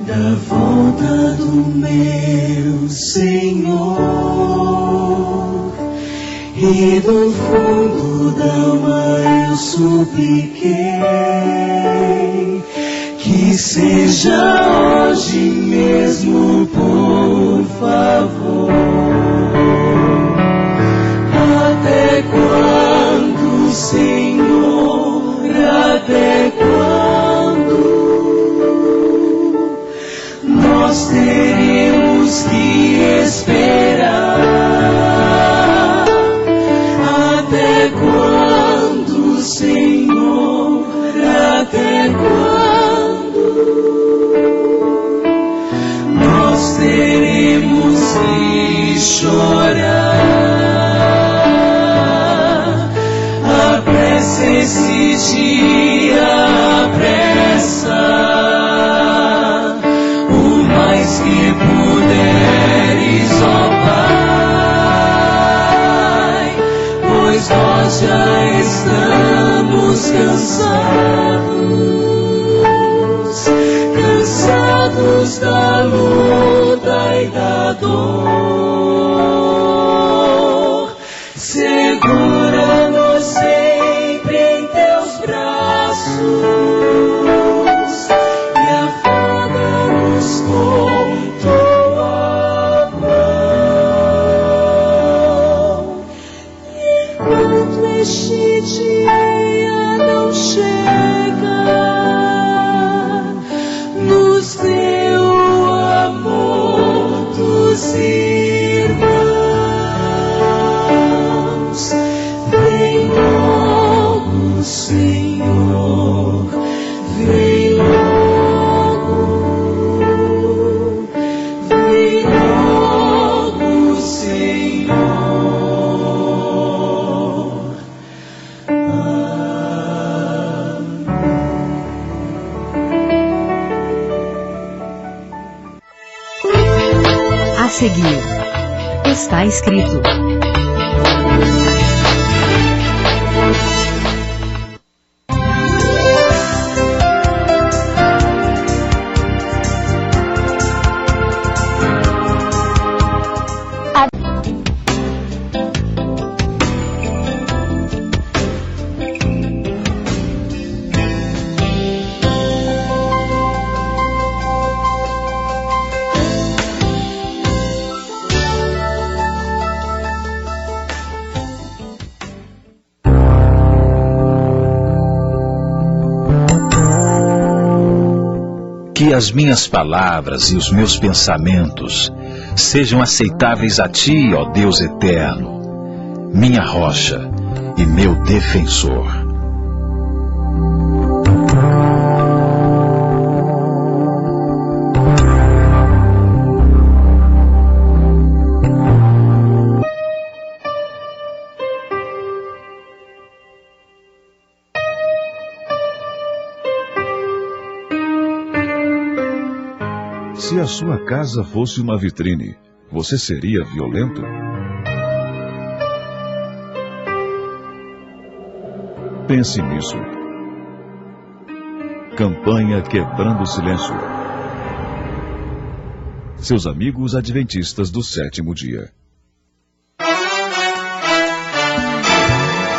da volta do meu Senhor, e do fundo da alma eu supliquei que seja hoje mesmo, por favor. Até quando, Senhor? Até quando nós teremos que esperar? Até quando, Senhor? Até quando nós teremos que chorar? Apressa esse dia, apressa o mais que puderes, ó Pai, pois nós já estamos cansados da luta e da dor. Segura-nos sempre meus irmãos. Vem logo, Senhor, vem logo, Senhor. A seguir, está escrito. Que as minhas palavras e os meus pensamentos sejam aceitáveis a Ti, ó Deus eterno, minha rocha e meu defensor. Se a sua casa fosse uma vitrine, você seria violento? Pense nisso. Campanha Quebrando o Silêncio. Seus amigos adventistas do sétimo dia.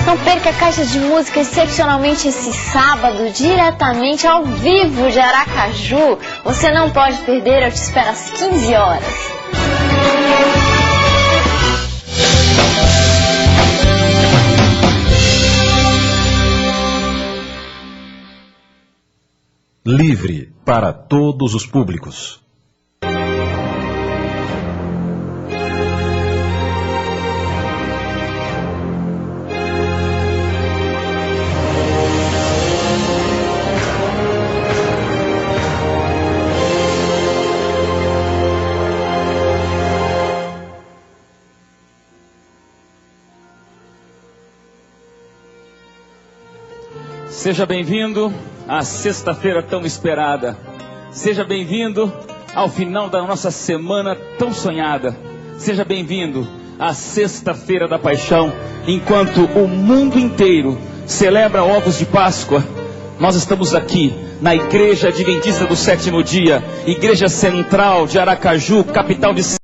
Não perca a caixa de música excepcionalmente esse sábado, diretamente ao vivo de Aracaju. Você não pode perder, eu te espero às 15 horas. Livre para todos os públicos. Seja bem-vindo à sexta-feira tão esperada. Seja bem-vindo ao final da nossa semana tão sonhada. Seja bem-vindo à sexta-feira da paixão. Enquanto o mundo inteiro celebra ovos de Páscoa, nós estamos aqui na Igreja Adventista do Sétimo Dia, Igreja Central de Aracaju, capital de